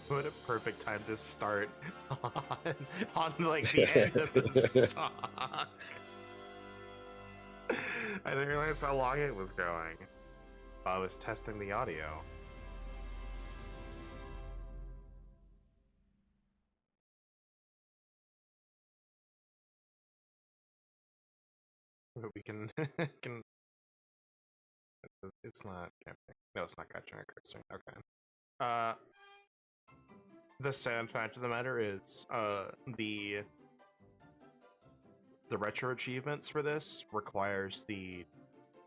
What a perfect time to start on like the end of the song. I didn't realize how long it was going. I was testing the audio. But we can can. It's not camping. No, it's not capturing a cursor. Okay. Uh, the sad fact of the matter is, the retro achievements for this requires the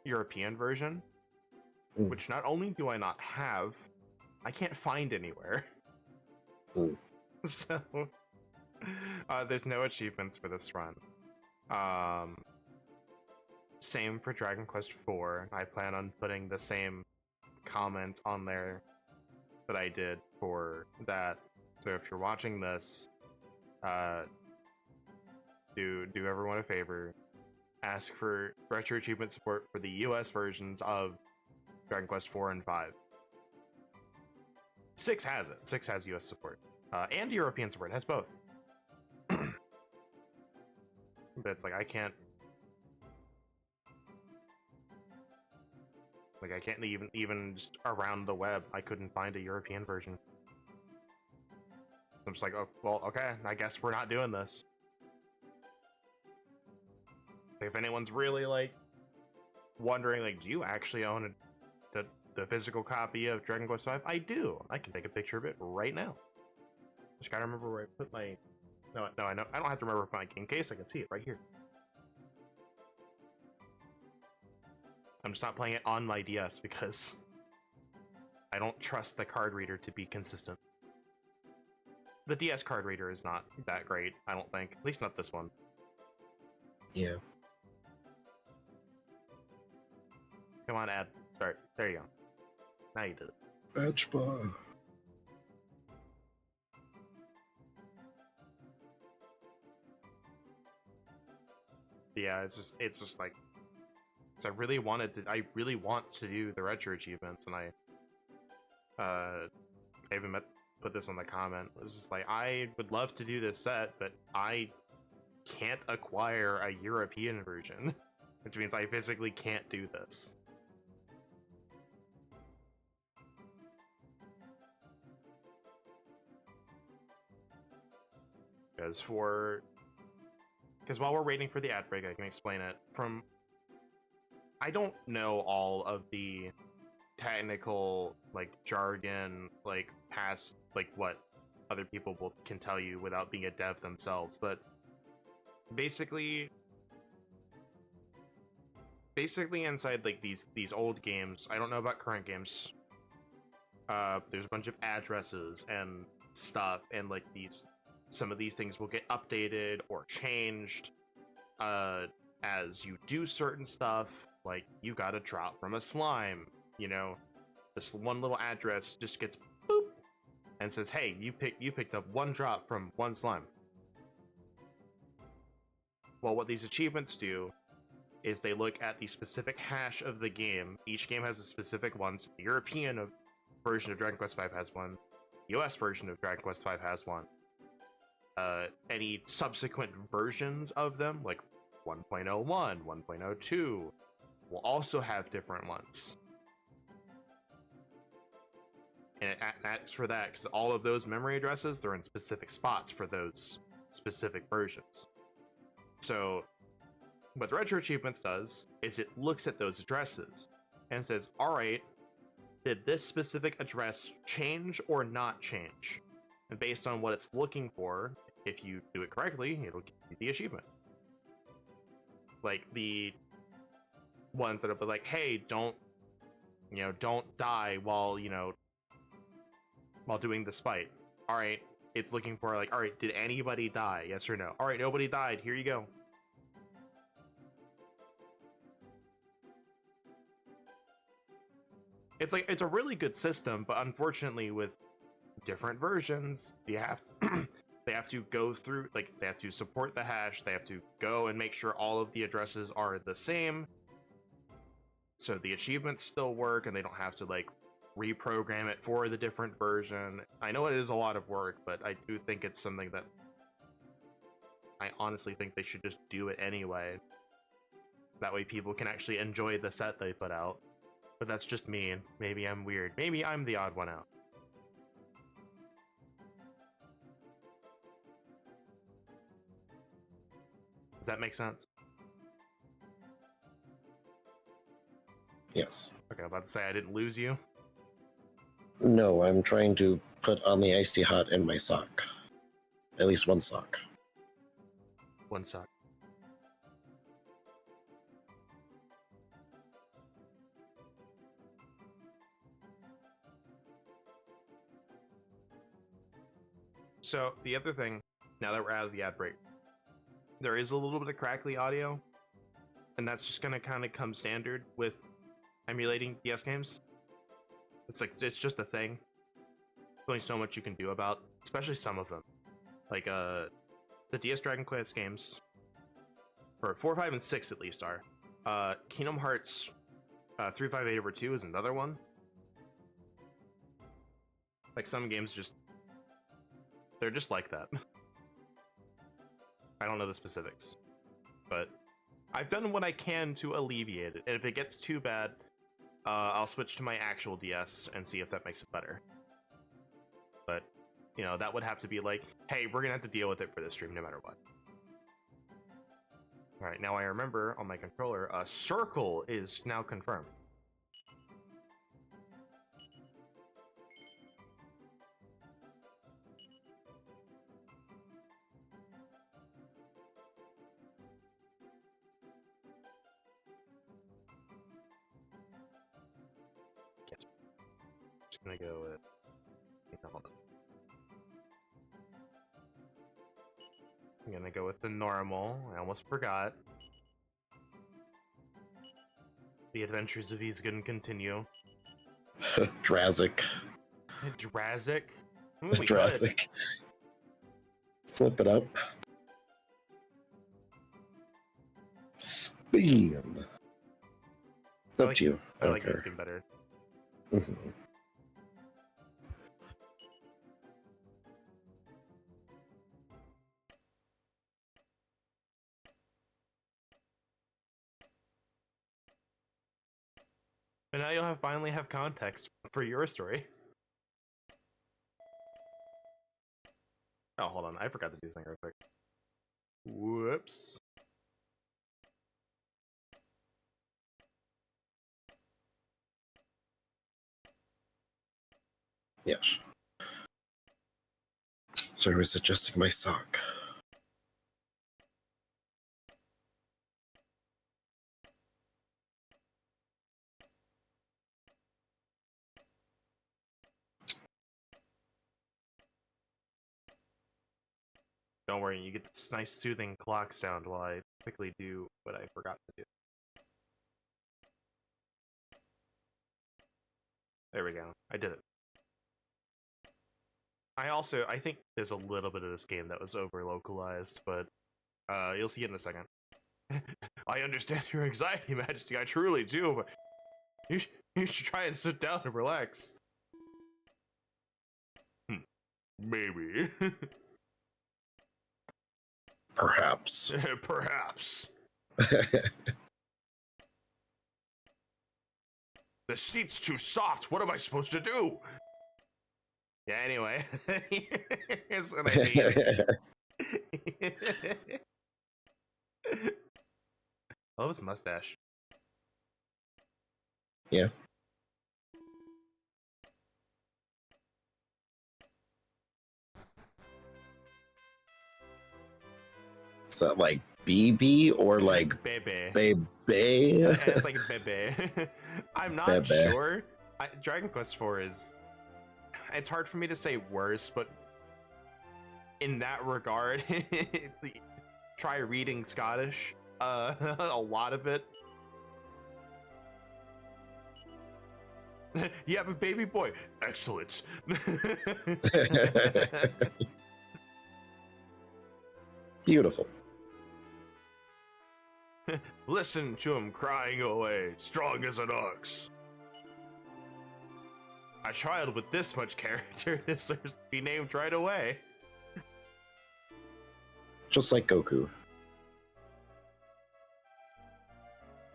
European version, which not only do I not have, I can't find anywhere. So there's no achievements for this run. Same for Dragon Quest IV. I plan on putting the same comment on there that I did for that. So if you're watching this, do everyone a favor, ask for retro achievement support for the US versions of Dragon Quest 4 and 5. 6 has it. 6 has US support. And European support. It has both. But it's like I can't even just around the web, I couldn't find a European version. I'm just like, oh well, okay, I guess we're not doing this. If anyone's really like wondering, like, do you actually own the physical copy of Dragon Quest V? I do. I can take a picture of it right now. Just gotta remember where I put my. No, I know. I don't have to remember my game case. I can see it right here. I'm just not playing it on my DS because I don't trust the card reader to be consistent. The DS card reader is not that great, I don't think. At least not this one. Yeah. Come on, Ad. Start. There you go. Now you did it. Badge bar. Yeah, it's just like, so I really want to do the retro achievements, and I even put this on the comment. It was just like, I would love to do this set, but I can't acquire a European version, which means I physically can't do this. Because while we're waiting for the ad break, I can explain it. I don't know all of the technical like jargon, like past like what other people can tell you without being a dev themselves, but basically inside like these old games, I don't know about current games. There's a bunch of addresses and stuff, and like some of these things will get updated or changed as you do certain stuff. Like you got a drop from a slime, you know, this one little address just gets boop and says, hey, you picked up one drop from one slime. Well, what these achievements do is they look at the specific hash of the game. Each game has a specific one. So the European version of Dragon Quest V has one. The US version of Dragon Quest V has one. Any subsequent versions of them, like 1.01, 1.02, will also have different ones. And that's for that, because all of those memory addresses, they're in specific spots for those specific versions. So what the retro achievements does is it looks at those addresses and says, all right, did this specific address change or not change? And based on what it's looking for, if you do it correctly, it'll give you the achievement. Like the ones that are like, hey, don't die while doing the fight. All right, it's looking for like, all right, did anybody die? Yes or no? All right, nobody died. Here you go. It's like, it's a really good system, but unfortunately with different versions, you have they have to go through, like, they have to support the hash, they have to go and make sure all of the addresses are the same, so the achievements still work, and they don't have to, like, reprogram it for the different version. I know it is a lot of work, but I do think it's something that I honestly think they should just do it anyway. That way people can actually enjoy the set they put out. But that's just me. Maybe I'm weird. Maybe I'm the odd one out. Does that make sense? Yes. Okay, I'm about to say I didn't lose you. No, I'm trying to put on the iced tea hot in my sock. At least one sock. One sec. So, the other thing, now that we're out of the ad break, there is a little bit of crackly audio, and that's just gonna kind of come standard with emulating DS games. It's just a thing. There's only so much you can do about, especially some of them. Like, the DS Dragon Quest games, or 4, 5, and 6 at least are. Kingdom Hearts 358/2 is another one. Like, some games they're just like that. I don't know the specifics, but I've done what I can to alleviate it. And if it gets too bad, I'll switch to my actual DS and see if that makes it better. But, you know, that would have to be like, hey, we're gonna have to deal with it for this stream no matter what. Alright, now I remember on my controller, a circle is now confirmed. Yes. Just gonna go with... Hold on. I'm gonna go with the normal. I almost forgot. The adventures of Isgon continue. Drazic. Drazic? Drazic. Flip it up. Spin. It's up to you. I like Isgon better. Mm-hmm. But now you'll finally have context for your story. Oh, hold on. I forgot to do something real quick. Whoops. Yes. Sorry, I was adjusting my sock. Don't worry, you get this nice soothing clock sound while I quickly do what I forgot to do. There we go. I did it. I think there's a little bit of this game that was over-localized, but you'll see it in a second. I understand your anxiety, Majesty, I truly do, but you should try and sit down and relax. Maybe. Perhaps. Perhaps. The seat's too soft. What am I supposed to do? Yeah, anyway. Here's what I mean. I love his mustache. Yeah. Is that like BB or like Bebe? Bebe? Yeah, it's like Bebe. I'm not Bebe. sure. Dragon Quest IV is... It's hard for me to say worse, but in that regard, try reading Scottish. A lot of it. You have a baby boy. Excellent. Beautiful. Listen to him crying away, strong as an ox. A child with this much character deserves to be named right away. Just like Goku.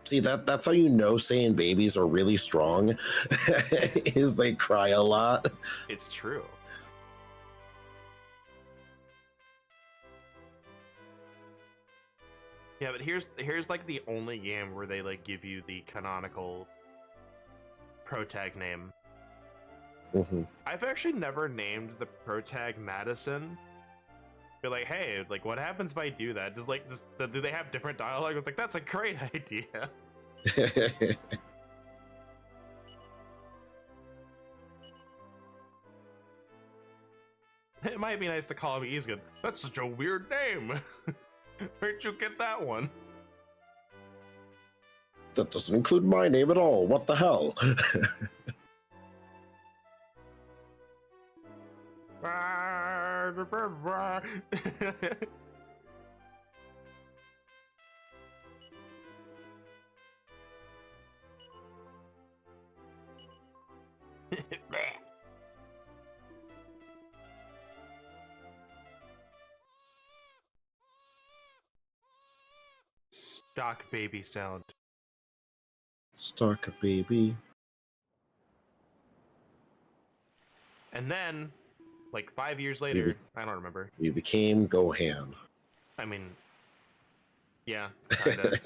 See, that's how you know Saiyan babies are really strong, is they cry a lot. It's true. Yeah, but here's like the only game where they like give you the canonical protag name. Mm-hmm. I've actually never named the protag Madison. Be like, hey, like, what happens if I do that? Just do they have different dialogue? It's like, that's a great idea. It might be nice to call him Isgon. That's such a weird name. Where'd you get that one? That doesn't include my name at all. What the hell? Stock baby sound. Stock baby. And then, like 5 years later, I don't remember. We became Gohan. I mean, yeah, kinda.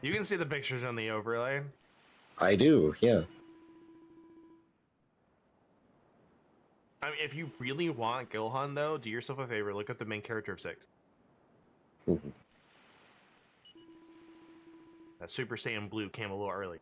You can see the pictures on the overlay. I do, yeah. I mean, if you really want Gohan, though, do yourself a favor, look up the main character of 6. Mm-hmm. That Super Saiyan Blue came a little early.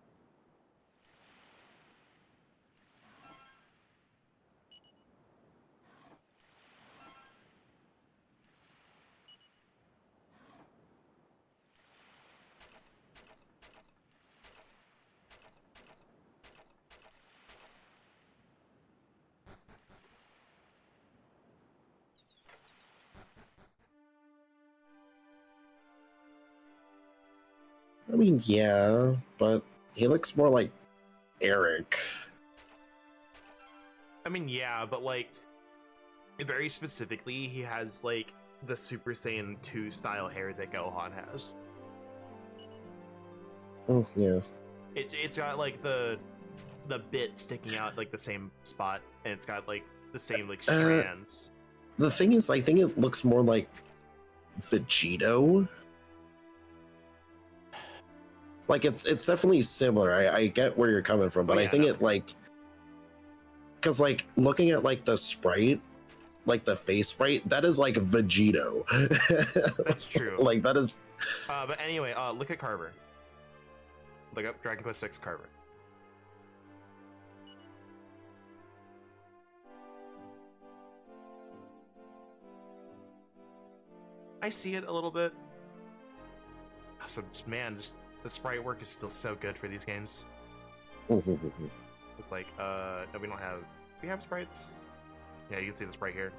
I mean, yeah, but he looks more like Eric. I mean, yeah, but like, very specifically, he has like the Super Saiyan 2 style hair that Gohan has. Oh, yeah. It's got like the bit sticking out like the same spot, and it's got like the same like strands. The thing is, I think it looks more like Vegito. Like it's definitely similar. I get where you're coming from, but I think it like, because like looking at like the sprite, like the face sprite, that is like Vegito. That's true. Like that is. But anyway, look at Carver. Look up Dragon Quest VI Carver. I see it a little bit. So, man, just the sprite work is still so good for these games. It's like, no, we don't have. Do we have sprites? Yeah, you can see the sprite here.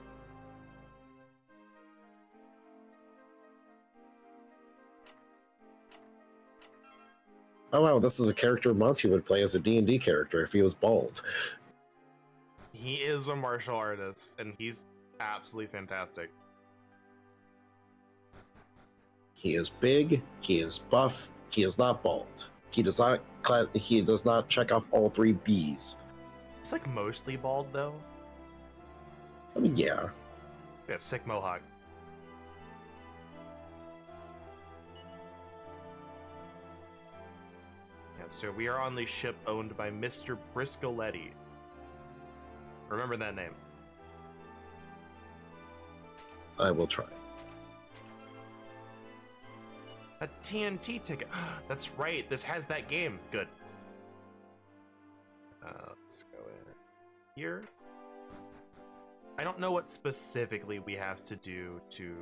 Oh wow, this is a character Monty would play as a D&D character if he was bald. He is a martial artist, and he's absolutely fantastic. He is big, he is buff, he is not bald. He does not check off all 3 Bs. He's like mostly bald though. I mean, yeah. Yeah, sick mohawk. Yeah, so we are on the ship owned by Mr. Briscoletti. Remember that name. I will try. A TNT ticket. That's right. This has that game. Good. Let's go in here. I don't know what specifically we have to do to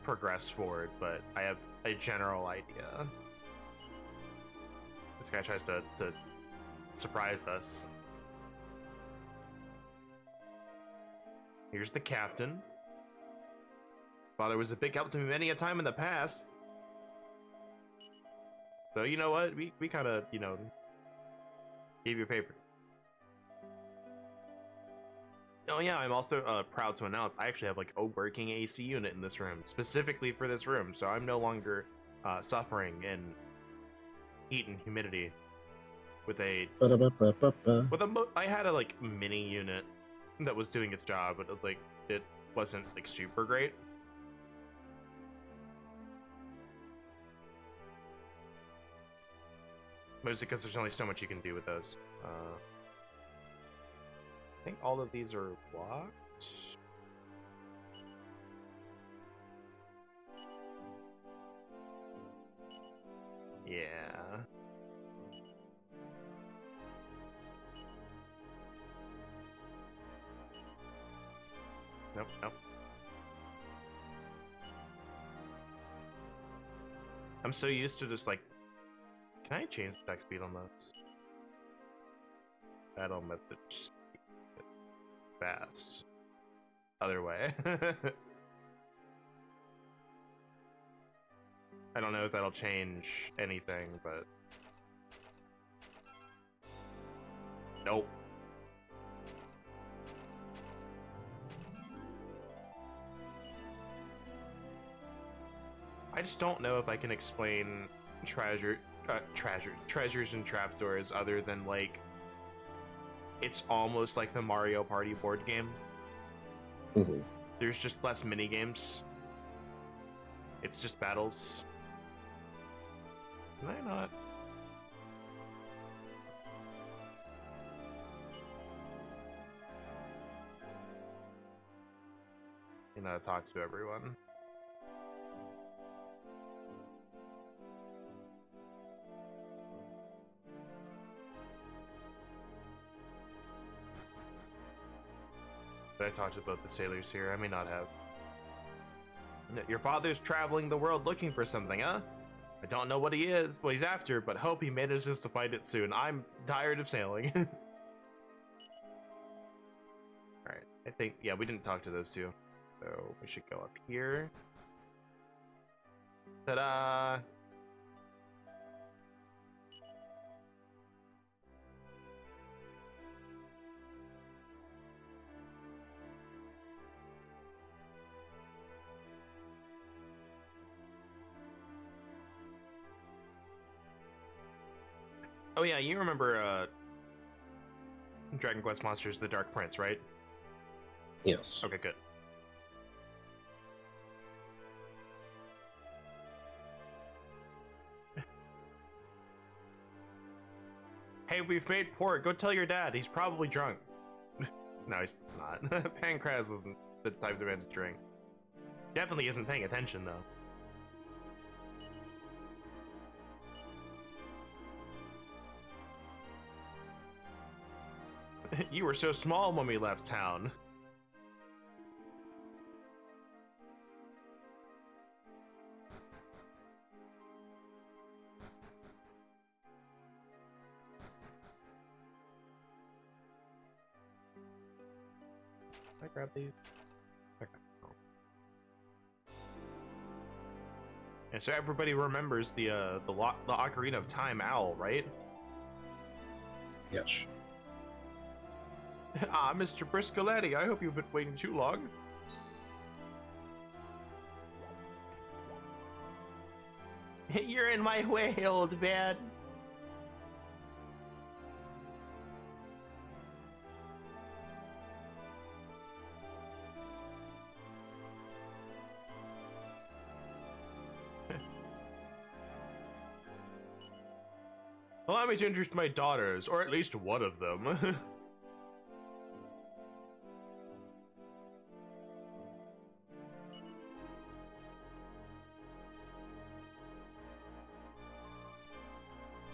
progress forward, but I have a general idea. This guy tries to surprise us. Here's the captain. Father was a big help to me many a time in the past. So you know what? We kind of, you know, Give your paper. Oh yeah, I'm also proud to announce I actually have like a working AC unit in this room, specifically for this room, so I'm no longer suffering in heat and humidity with a Ba-da-ba-ba-ba-ba. I had a like mini unit that was doing its job, but it wasn't like super great. Mostly because there's only so much you can do with those. I think all of these are locked. Yeah. Nope, nope. I'm so used to just like, can I change the text speed on this? Battle message fast. Other way. I don't know if that'll change anything, but nope. I just don't know if I can explain treasures and trapdoors other than like it's almost like the Mario Party board game. Mhm. There's just less mini games. It's just battles. Can I not? You know, talk to everyone. Did I talk to both the sailors here? I may not have. Your father's traveling the world looking for something, huh? I don't know what he's after, but hope he manages to find it soon. I'm tired of sailing. Alright, I think, yeah, we didn't talk to those two. So we should go up here. Ta-da! Oh yeah, you remember Dragon Quest Monsters: The Dark Prince, right? Yes. Okay, good. Hey, we've made port. Go tell your dad. He's probably drunk. No, he's not. Pancras isn't the type of man to drink. Definitely isn't paying attention, though. You were so small when we left town. Can I grab these? Okay. Oh. And so everybody remembers the Ocarina of Time owl, right? Yes. Ah, Mr. Briscoletti, I hope you've been waiting too long. You're in my way, old man. Allow me to introduce my daughters, or at least one of them.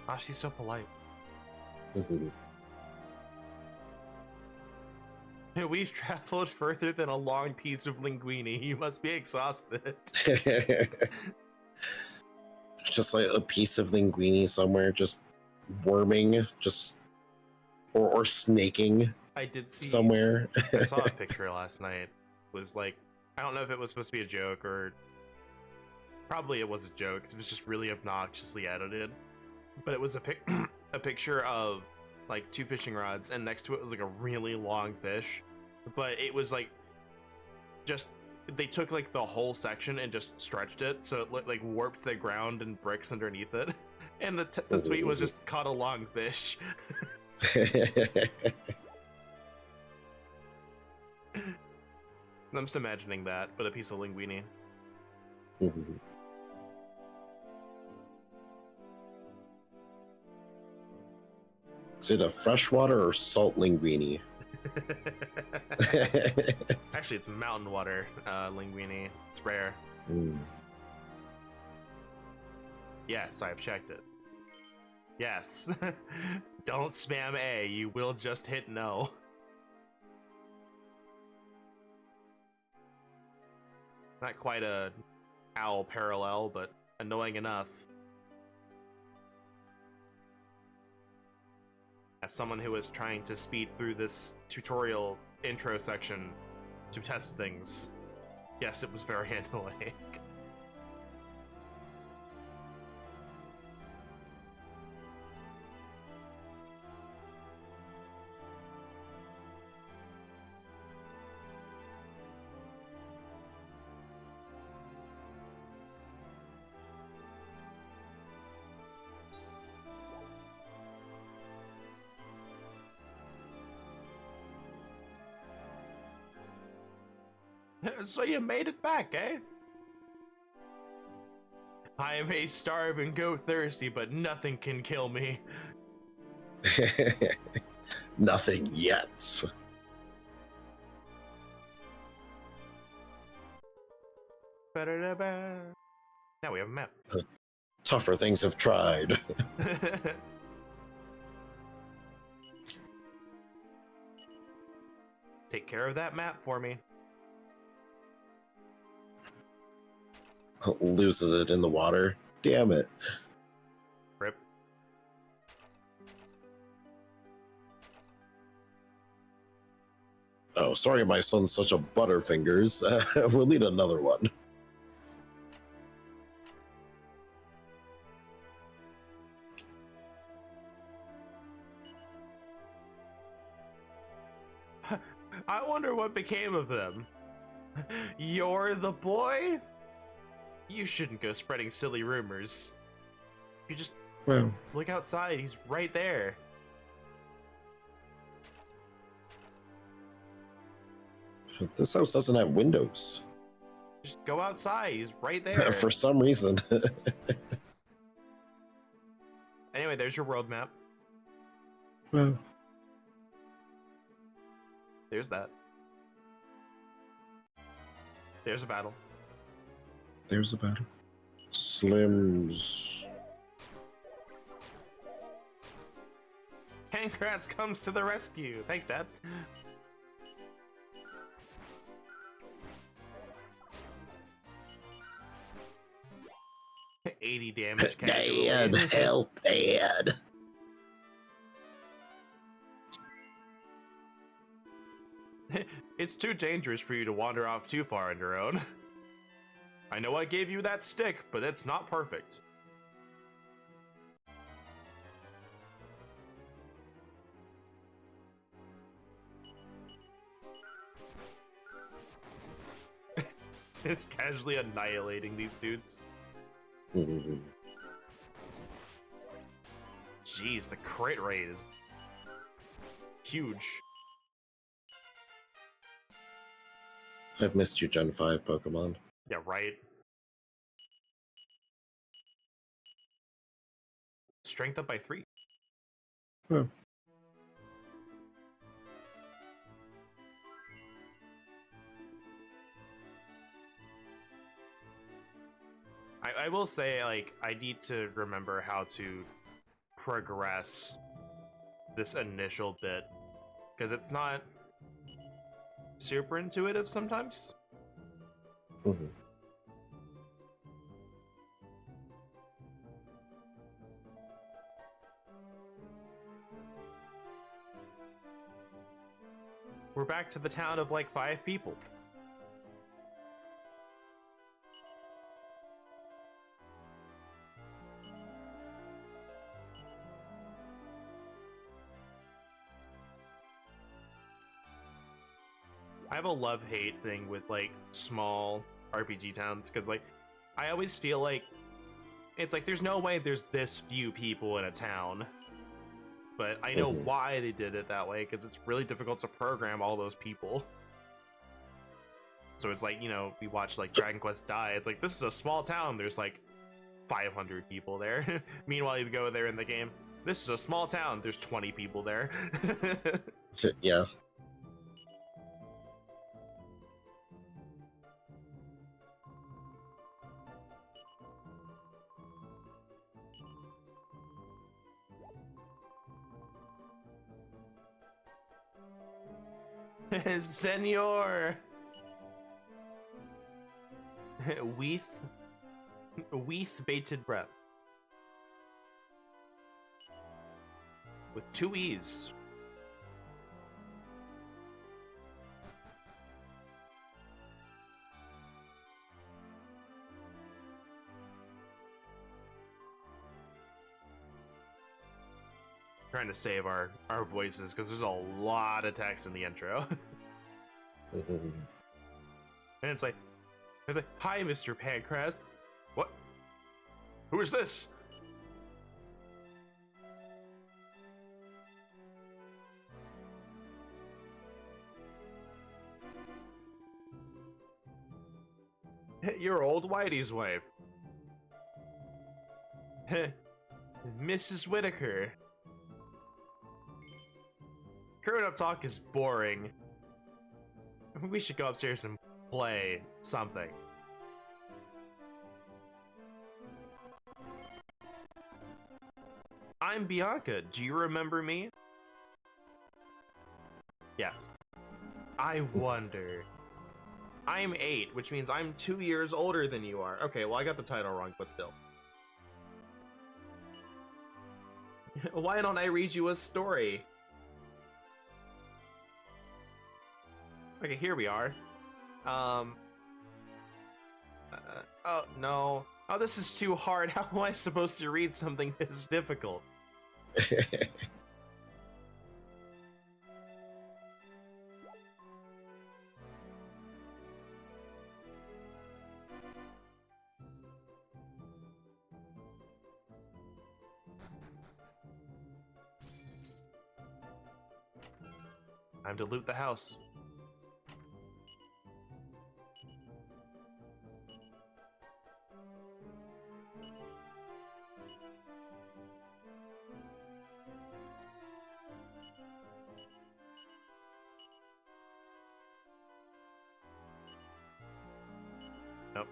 Ah, she's so polite. Mhm. We've traveled further than a long piece of linguine. You must be exhausted. It's just like a piece of linguine somewhere, just worming, just or snaking I did see somewhere. I saw a picture last night. It was like, I don't know if it was supposed to be a joke or probably it was a joke. It was just really obnoxiously edited. But it was a picture of like 2 fishing rods, and next to it was like a really long fish, but it was like just they took like the whole section and just stretched it so it like warped the ground and bricks underneath it, and the tweet was just caught a long fish. I'm just imagining that, but a piece of linguine. Is it a freshwater or salt linguine? Actually, it's mountain water linguine. It's rare. Yes, I've checked it. Yes. Don't spam A, you will just hit no. Not quite a owl parallel, but annoying enough. As someone who is trying to speed through this tutorial intro section to test things, yes, it was very annoying. So you made it back, eh? I may starve and go thirsty, but nothing can kill me. Nothing yet. Now we have a map. Tougher things have tried. Take care of that map for me. Loses it in the water. Damn it. Rip. Oh, sorry my son's such a butterfingers. We'll need another one. I wonder what became of them. You're the boy? You shouldn't go spreading silly rumors. You just look outside, he's right there. This house doesn't have windows. Just go outside, he's right there. For some reason. Anyway, there's your world map. Well, There's that. There's a battle. there's a battle. Slims. Pancrats comes to the rescue. Thanks, Dad. $80 damage. Dad, help, Dad. It's too dangerous for you to wander off too far on your own. I know I gave you that stick, but it's not perfect. It's casually annihilating these dudes. Jeez, the crit rate is huge. I've missed you, Gen 5 Pokemon. Yeah, right. Strength up by 3. Huh. I will say, like, I need to remember how to progress this initial bit, because it's not super intuitive sometimes. We're back to the town of like 5 people. I have a love-hate thing with like small RPG towns because like I always feel like it's like there's no way there's this few people in a town. But I know why they did it that way because it's really difficult to program all those people. So it's like, you know, we watch like Dragon Quest Die. It's like this is a small town. There's like 500 people there. Meanwhile, you go there in the game. This is a small town. There's 20 people there. Yeah. Senor! Weath bated breath. With 2 E's. Trying to save our voices because there's a lot of text in the intro. And it's like, hi, Mr. Pancras. What? Who is this? Your old Whitey's wife. Mrs. Whitaker. Grown-up talk is boring. We should go upstairs and play something. I'm Bianca. Do you remember me? Yes. I wonder. I'm 8, which means I'm 2 years older than you are. Okay, well, I got the title wrong, but still. Why don't I read you a story? Okay, here we are. Oh, no. Oh, this is too hard. How am I supposed to read something this difficult? Time to loot the house. Nope.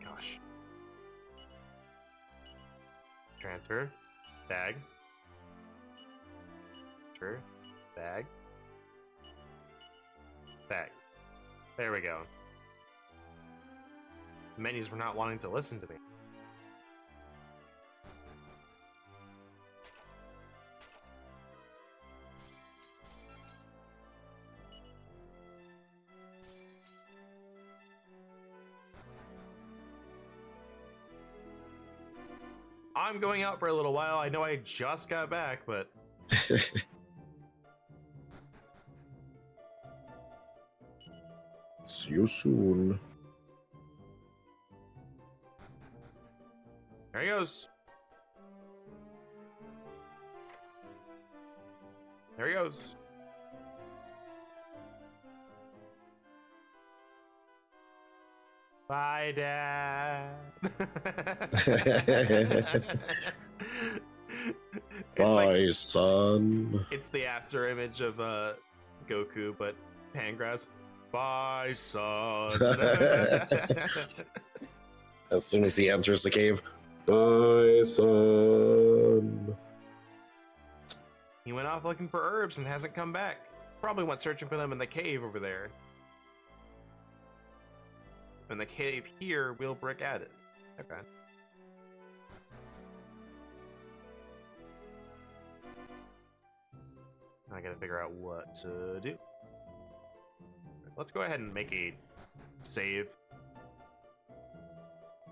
Gosh. Transfer. Bag. Transfer. Bag. Bag. There we go. The menus were not wanting to listen to me. I'm going out for a little while. I know I just got back, but... See you soon. There he goes. There he goes. Bye, Dad. Bye, son. It's the after image of Goku, but Pangrass. Bye, son. As soon as he enters the cave, bye, son. He went off looking for herbs and hasn't come back. Probably went searching for them in the cave over there. In the cave here, wheel brick added. Okay. I gotta figure out what to do. Let's go ahead and make a save.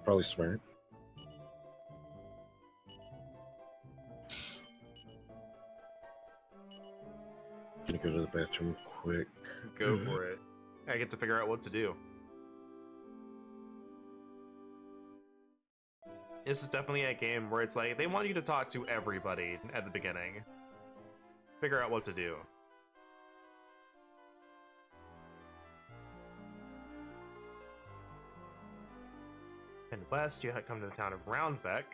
Probably smart. Gonna go to the bathroom quick. Go for it. I get to figure out what to do. This is definitely a game where it's like, they want you to talk to everybody at the beginning. Figure out what to do. And west, you come to the town of Roundbeck.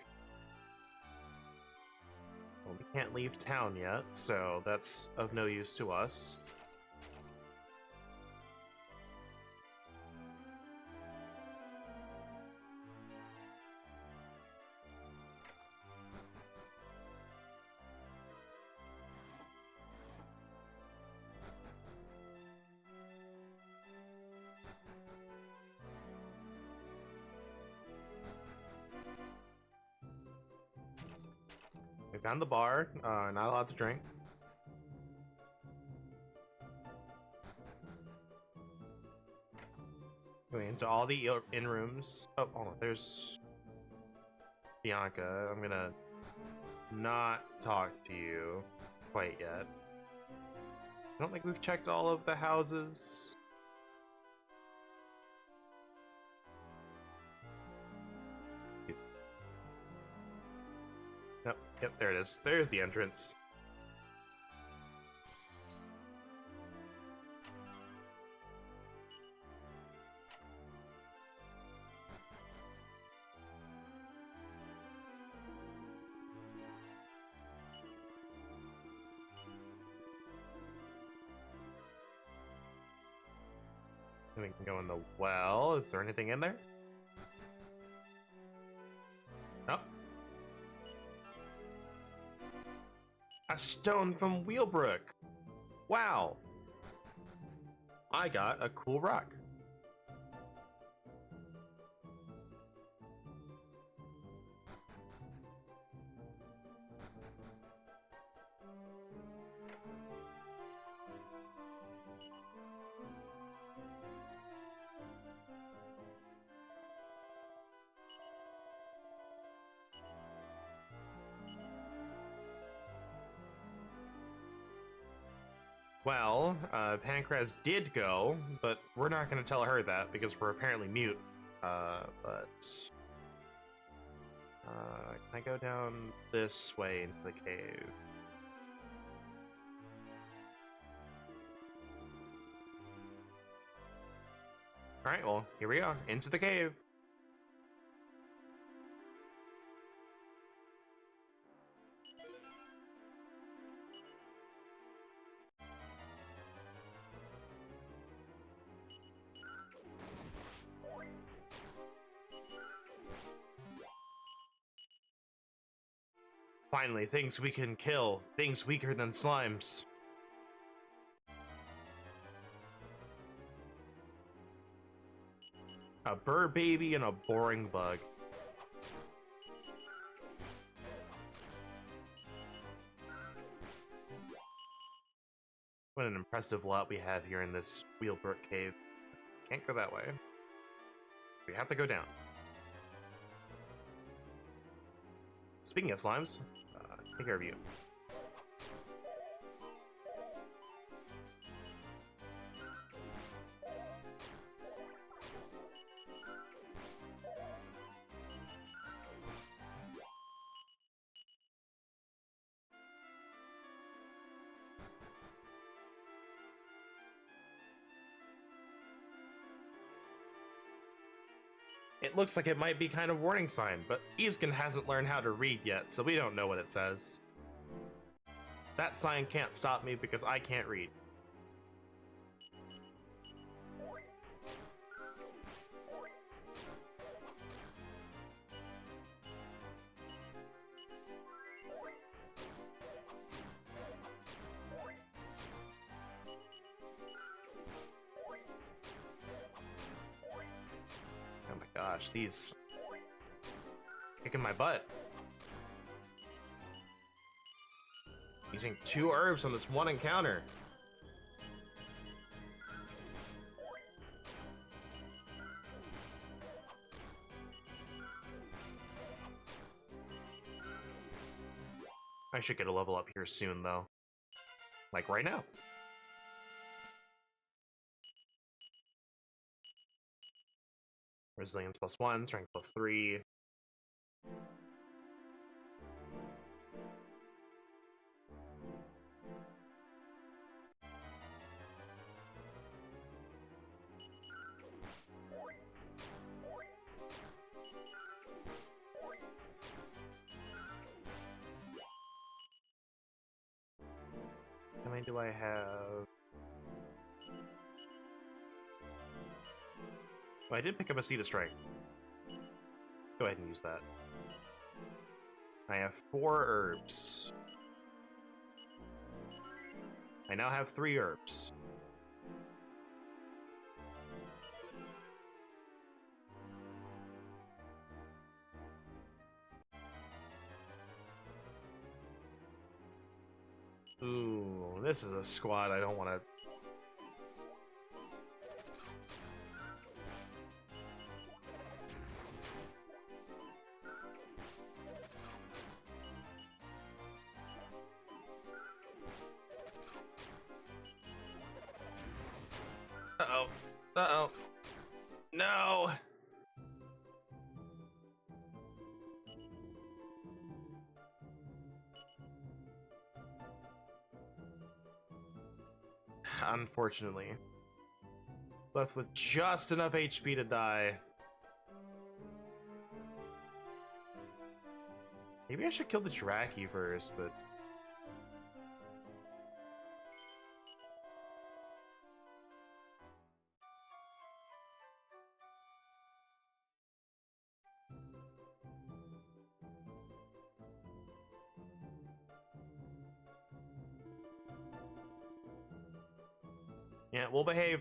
Well, we can't leave town yet, so that's of no use to us. We found the bar, not allowed to drink. Going into all the in rooms. Oh, hold on, there's Bianca. I'm gonna not talk to you quite yet. I don't think we've checked all of the houses. Yep, there it is. There's the entrance. We can go in the well. Is there anything in there? Nope. A stone from Wheelbrook. Wow. I got a cool rock. Well, Pancraz did go, but we're not going to tell her that because we're apparently mute. Can I go down this way into the cave? Alright, well, here we are, into the cave. Finally, things we can kill. Things weaker than slimes. A bird baby and a boring bug. What an impressive lot we have here in this Wheelbrook cave. Can't go that way. We have to go down. Speaking of slimes, take care of you. It looks like it might be kind of warning sign, but Isgon hasn't learned how to read yet, so we don't know what it says. That sign can't stop me because I can't read. Oh my gosh, these kicking my butt. Using 2 herbs on this one encounter. I should get a level up here soon, though. Like right now. Resilience +1, strength +3. How many do I have? Oh, I did pick up a Seed of Strike. Go ahead and use that. I have 4 herbs. I now have 3 herbs. Ooh, this is a squad I don't want to... Uh-oh. Uh-oh. No! Unfortunately. Left with just enough HP to die. Maybe I should kill the Draki first, but... yeah, we'll behave.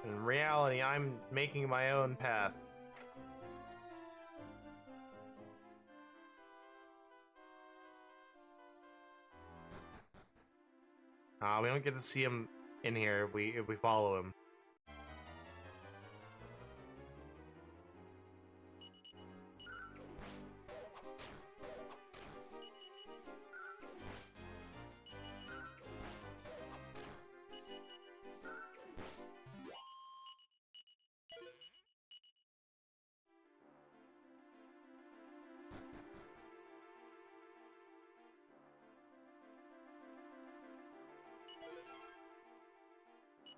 In reality, I'm making my own path. We don't get to see him in here if we follow him.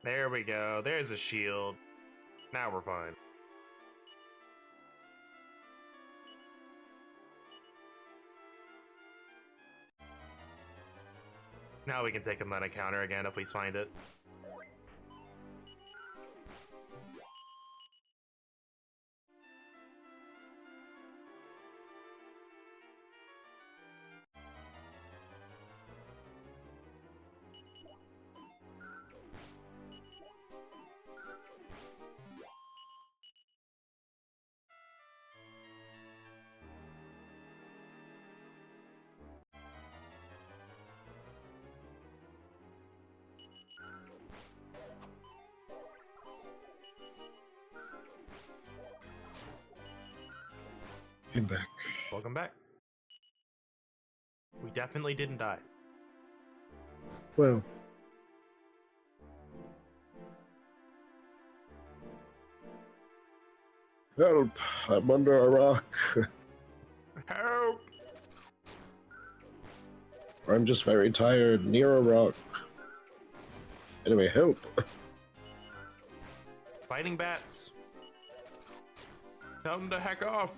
There we go. There's a shield. Now we're fine. Now we can take a mana counter again if we find it. I'm back. Welcome back. We definitely didn't die. Well. Help! I'm under a rock. Help! I'm just very tired near a rock. Anyway, help. Fighting bats. Tell them to heck off.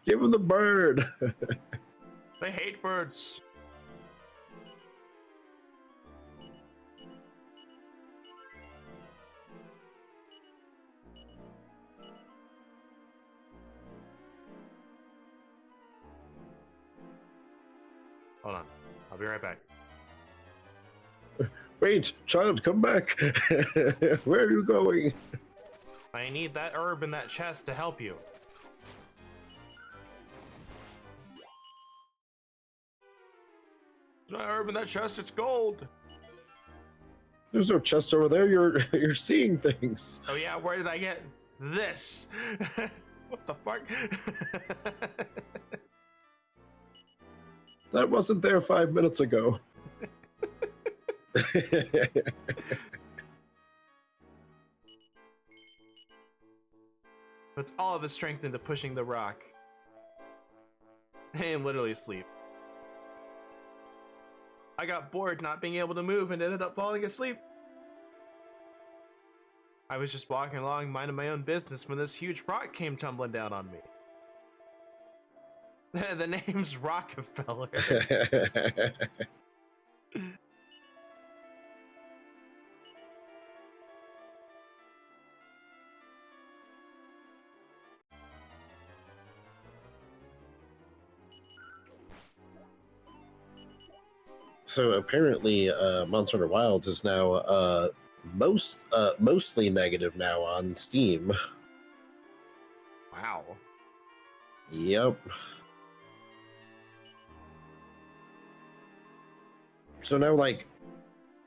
Give him the bird. They hate birds. Hold on. I'll be right back. Wait, child, come back. Where are you going? I need that herb in that chest to help you. It's not herb in that chest, it's gold. There's no chest over there. You're seeing things. Oh yeah, where did I get this? What the fuck? That wasn't there 5 minutes ago. Puts all of his strength into pushing the rock. And literally asleep. I got bored not being able to move and ended up falling asleep. I was just walking along, minding my own business, when this huge rock came tumbling down on me. The name's Rockefeller. So apparently, Monster Hunter Wilds is now mostly negative now on Steam. Wow. Yep. So now, like,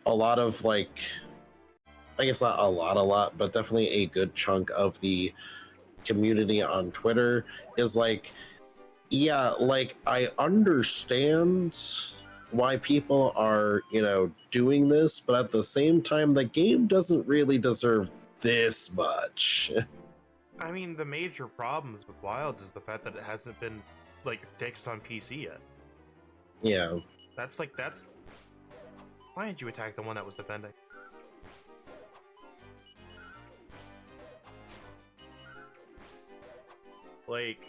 a lot of, like, I guess not a lot, but definitely a good chunk of the community on Twitter is like, yeah, like, I understand why people are, doing this, but at the same time, the game doesn't really deserve this much. I mean, the major problems with Wilds is the fact that it hasn't been, like, fixed on PC yet. Yeah. That's... Why did you attack the one that was defending? Like...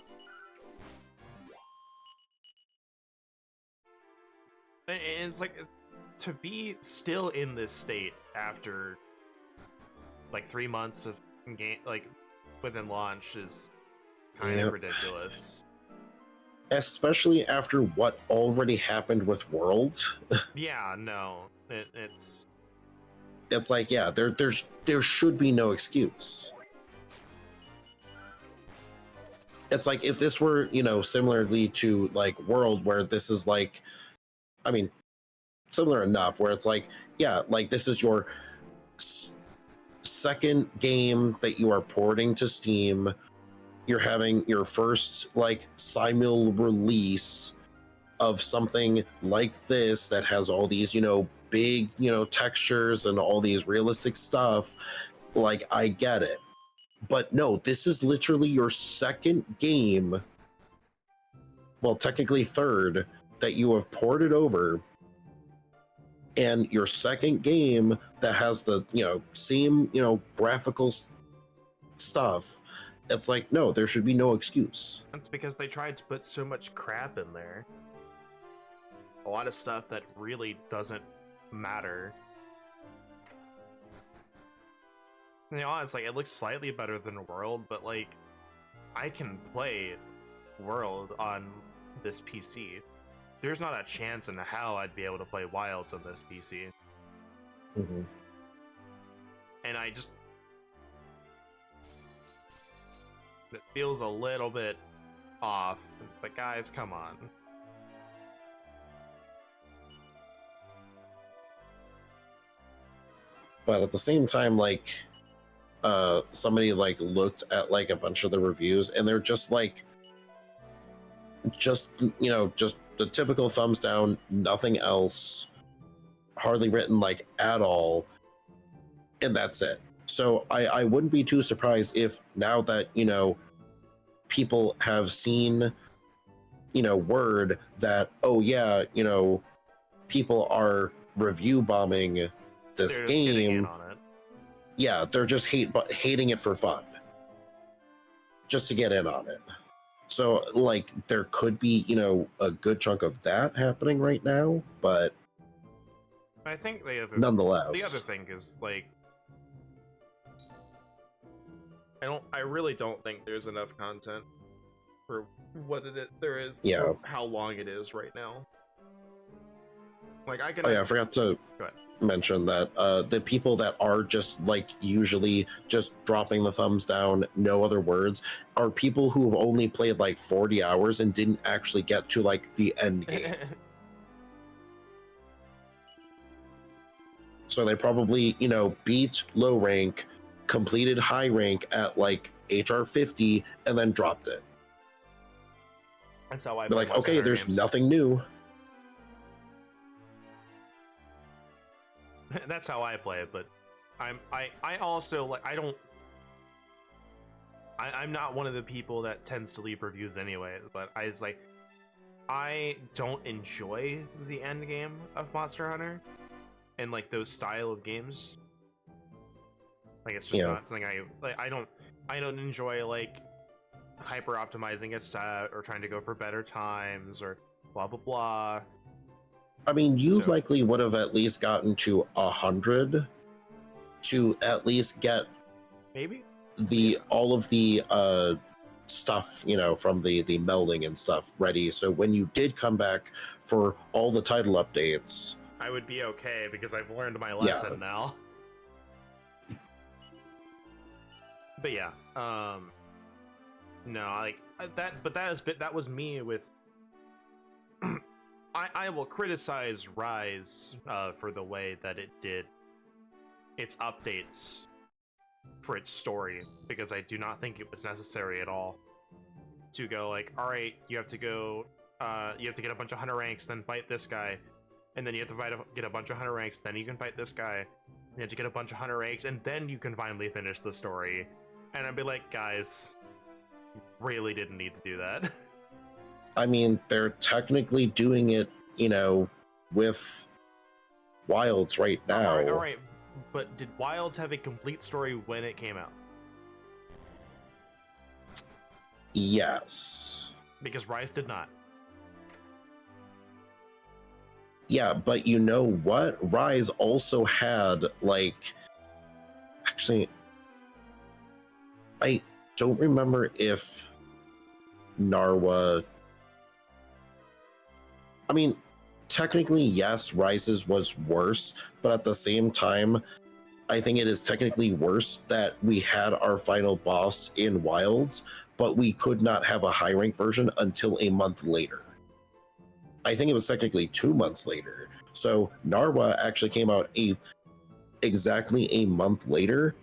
And it's like, to be still in this state after, like, 3 months of game, like, within launch is kind of ridiculous. Especially after what already happened with Worlds. Yeah, no, it's like, yeah, there should be no excuse. It's like if this were, similarly to like World, where this is like, I mean, similar enough, where it's like, yeah, like this is your second game that you are porting to Steam. You're having your first like simul release of something like this that has all these, big, textures and all these realistic stuff. Like, I get it. But no, this is literally your second game. Well, technically third that you have ported over, and your second game that has the same graphical stuff. It's like, no, there should be no excuse. That's because they tried to put so much crap in there, a lot of stuff that really doesn't matter. It's like, it looks slightly better than World, but like, I can play World on this PC. There's not a chance in hell I'd be able to play Wilds on this PC. Mm-hmm. And I just... It feels a little bit off. But guys, come on. But at the same time, like, somebody like looked at like a bunch of the reviews, and they're just like, just the typical thumbs down, nothing else, hardly written like at all, and that's it. So I wouldn't be too surprised if now that people have seen word that, oh yeah, people are review bombing this game. Yeah, they're just hating it for fun, just to get in on it. So like there could be a good chunk of that happening right now, but I think nonetheless, the other thing is like, I really don't think there's enough content for what there is. Yeah. How long it is right now. Like, I can. Oh yeah, I forgot to mention that the people that are just like usually just dropping the thumbs down, no other words, are people who have only played like 40 hours and didn't actually get to like the end game. So they probably, beat low rank, completed high rank at like HR 50, and then dropped it. That's how I They're like, okay, there's nothing new. That's how I play it, but I also like I'm not one of the people that tends to leave reviews anyway, but I don't enjoy the end game of Monster Hunter and like those style of games. Like it's just not something I like. I don't enjoy like hyper optimizing a set or trying to go for better times or blah blah blah. I mean, you likely would have at least gotten to 100 to at least get maybe all of the stuff, you know, from the melding and stuff ready. So when you did come back for all the title updates, I would be okay because I've learned my lesson now. But yeah, no, like that. But that was me with. I will criticize Rise for the way that it did its updates for its story, because I do not think it was necessary at all to go like, all right, you have to go, you have to get a bunch of hunter ranks, then fight this guy, and then you have to get a bunch of hunter ranks, then you can fight this guy. You have to get a bunch of hunter ranks, and then you can finally finish the story. And I'd be like, guys, really didn't need to do that. I mean, they're technically doing it, you know, with Wilds right now. All right. But did Wilds have a complete story when it came out? Yes. Because Rise did not. Yeah, but you know what? Rise also had, like... Actually, I don't remember if Narwa... I mean, technically, yes, Rise's was worse, but at the same time, I think it is technically worse that we had our final boss in Wilds, but we could not have a high rank version until a month later. I think it was technically 2 months later. So Narwa actually came out exactly a month later.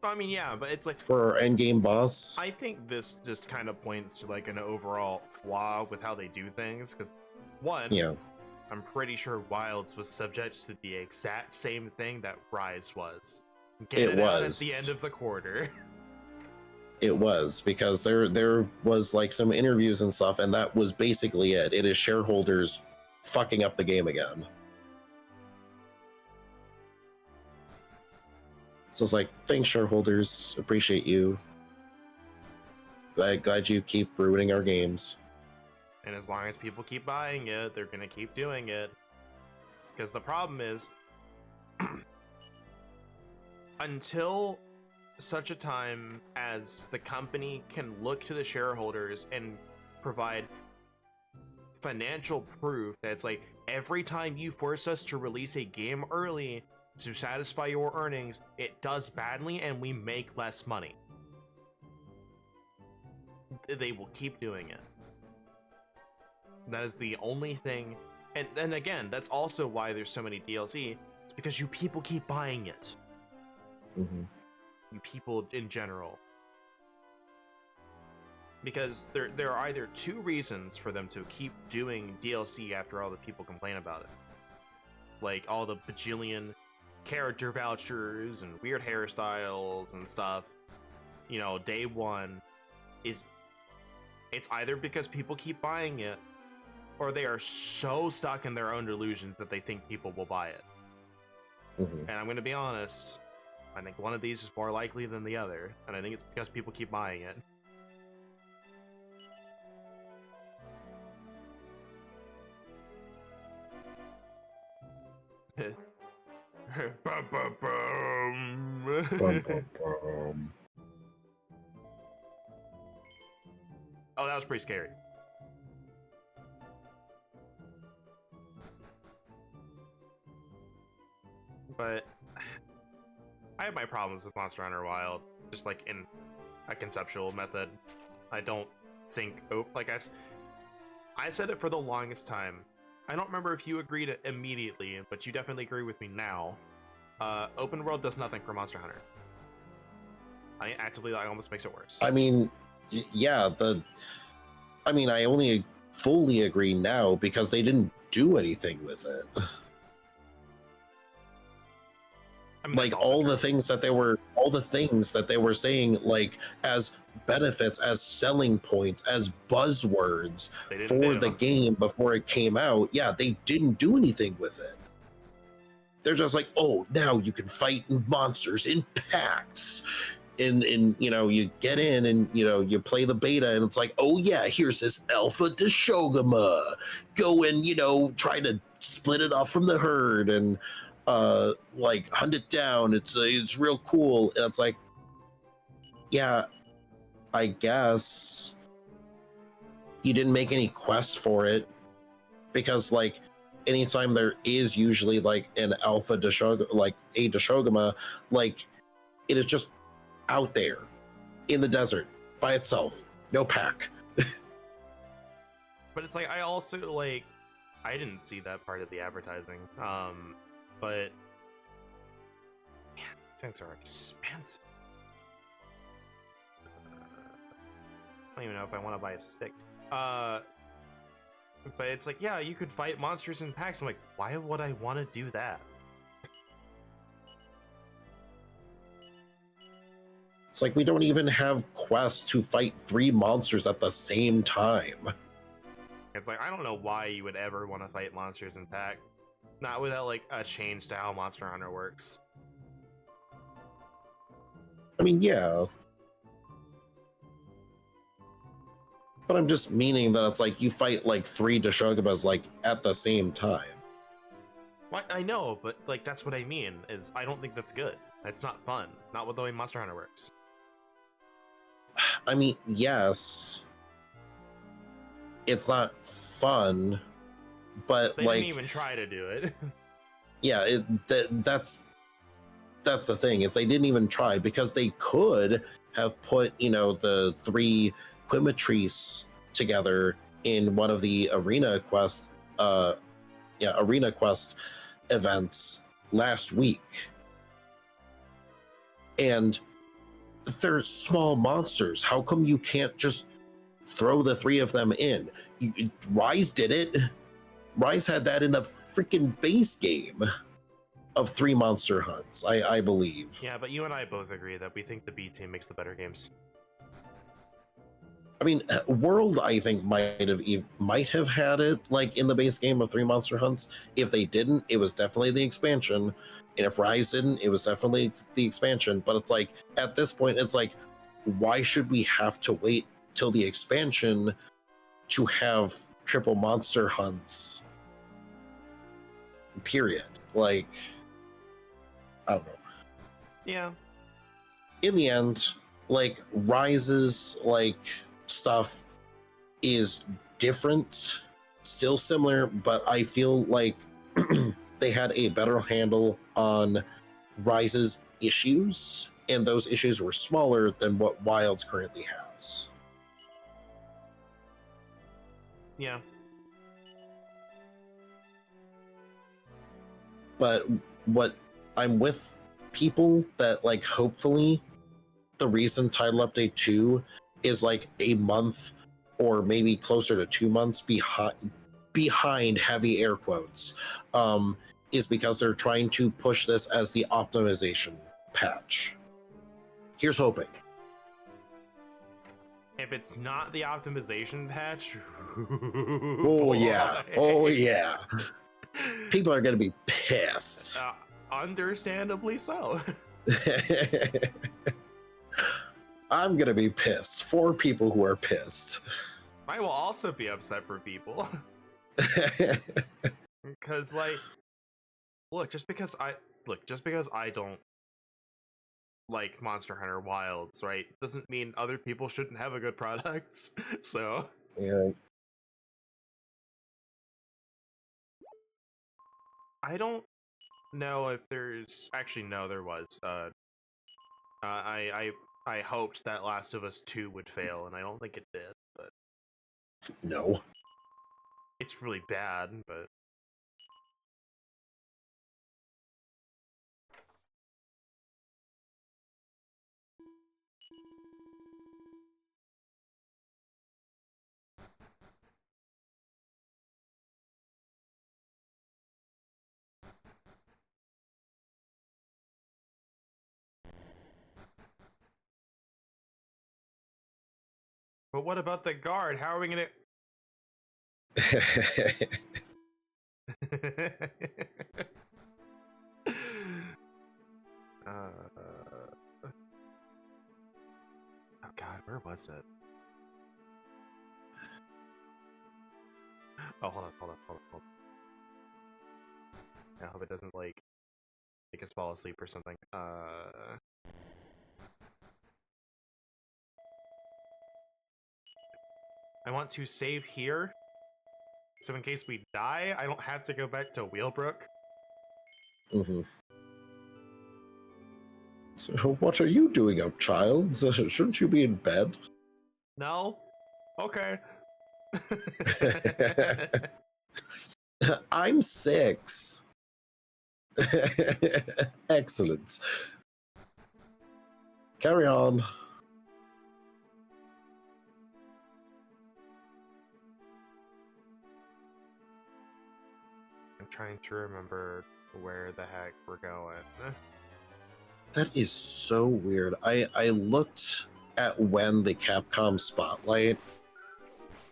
I mean, yeah, but it's like for our endgame boss. I think this just kind of points to like an overall flaw with how they do things. Because one, I'm pretty sure Wilds was subject to the exact same thing that Rise was. Get it was out at the end of the quarter. It was, because there was like some interviews and stuff, and that was basically it. It is shareholders fucking up the game again. So it's like, thanks shareholders, appreciate you. Glad you keep ruining our games. And as long as people keep buying it, they're gonna keep doing it. Because the problem is, until such a time as the company can look to the shareholders and provide financial proof that it's like, every time you force us to release a game early to satisfy your earnings, it does badly and we make less money, they will keep doing it. That is the only thing. And then again, that's also why there's so many DLC. It's because you people keep buying it. Mm-hmm. You people in general. Because there are either two reasons for them to keep doing DLC after all the people complain about it. Like all the bajillion character vouchers and weird hairstyles and stuff. You know, day one is... It's either because people keep buying it, or they are so stuck in their own delusions that they think people will buy it. Mm-hmm. And I'm going to be honest, I think one of these is more likely than the other, and I think it's because people keep buying it. Bum, bum, bum. Bum, bum, bum. Oh, that was pretty scary. But I have my problems with Monster Hunter Wild, just like in a conceptual method. I don't think, like I said it for the longest time. I don't remember if you agreed immediately, but you definitely agree with me now. Open world does nothing for Monster Hunter. I almost makes it worse. I mean, yeah, I only fully agree now because they didn't do anything with it. mean, like that's also all true. the things that they were saying, like as benefits, as selling points, as buzzwords They didn't for do. the game before it came out, yeah, they didn't do anything with it. They're just like, oh, now you can fight monsters in packs. And you know, you get in and you know you play the beta and it's like, oh yeah, here's this alpha Deshogama. Go and you know try to split it off from the herd and like hunt it down. It's real cool. And it's like, yeah, I guess you didn't make any quests for it because like anytime there is usually like an alpha Deshogama, like a Deshogama, like it is just out there in the desert by itself, no pack. But it's like I also like I didn't see that part of the advertising. But man, things are expensive. I don't even know if I want to buy a stick. But it's like, yeah, you could fight monsters in packs. I'm like, why would I want to do that? It's like we don't even have quests to fight 3 monsters at the same time. It's like, I don't know why you would ever want to fight monsters in pack. Not without like a change to how Monster Hunter works. I mean, yeah. But I'm just meaning that it's like you fight like 3 Deshogamas like at the same time. What I know, but like that's what I mean, is I don't think that's good. It's not fun. Not with the way Monster Hunter works. I mean, yes. It's not fun, but They like didn't even try to do it. yeah, that's the thing, is they didn't even try because they could have put, you know, the 3 Quimitrice together in one of the arena quest events last week. And they're small monsters. How come you can't just throw the 3 of them in? Rise did it. Rise had that in the freaking base game of 3 monster hunts, I believe. Yeah, but you and I both agree that we think the B team makes the better games. I mean, World, I think might have had it like in the base game of 3 monster hunts. If they didn't, it was definitely the expansion. And if Rise didn't, it was definitely the expansion. But it's like at this point, it's like, why should we have to wait till the expansion to have triple monster hunts? Period. Like, I don't know. Yeah. In the end, like Rise's like stuff is different, still similar, but I feel like they had a better handle on Rise's issues, and those issues were smaller than what Wilds currently has. Yeah. But what I'm with people that like hopefully the reason Title Update 2 is like a month or maybe closer to 2 months behind heavy air quotes, is because they're trying to push this as the optimization patch. Here's hoping. If it's not the optimization patch, Oh yeah, oh yeah. People are gonna be pissed. Understandably so. I'm gonna be pissed for people who are pissed. I will also be upset for people. Because like, just because I don't like Monster Hunter Wilds, right, doesn't mean other people shouldn't have a good product. So Yeah. I don't know if there's actually no, there was. I hoped that Last of Us 2 would fail, and I don't think it did, but No. it's really bad, but But what about the guard? How are we gonna? Oh god, where was it? Oh, hold on. I hope it doesn't like make us fall asleep or something. I want to save here, so in case we die, I don't have to go back to Wheelbrook. Mm-hmm. So what are you doing up, child? Shouldn't you be in bed? No? Okay. I'm 6. Excellent. Carry on. I'm trying to remember where the heck we're going. That is so weird. I looked at when the Capcom Spotlight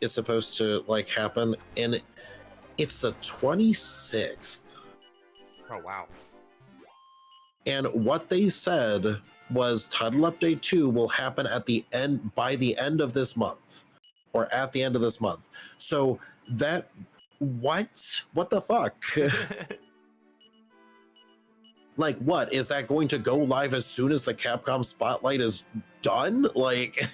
is supposed to like happen, and it's the 26th. Oh wow. And what they said was Title Update 2 will happen at the end by the end of this month, or at the end of this month. So that what the fuck? Like, what is that going to go live as soon as the Capcom Spotlight is done? Like,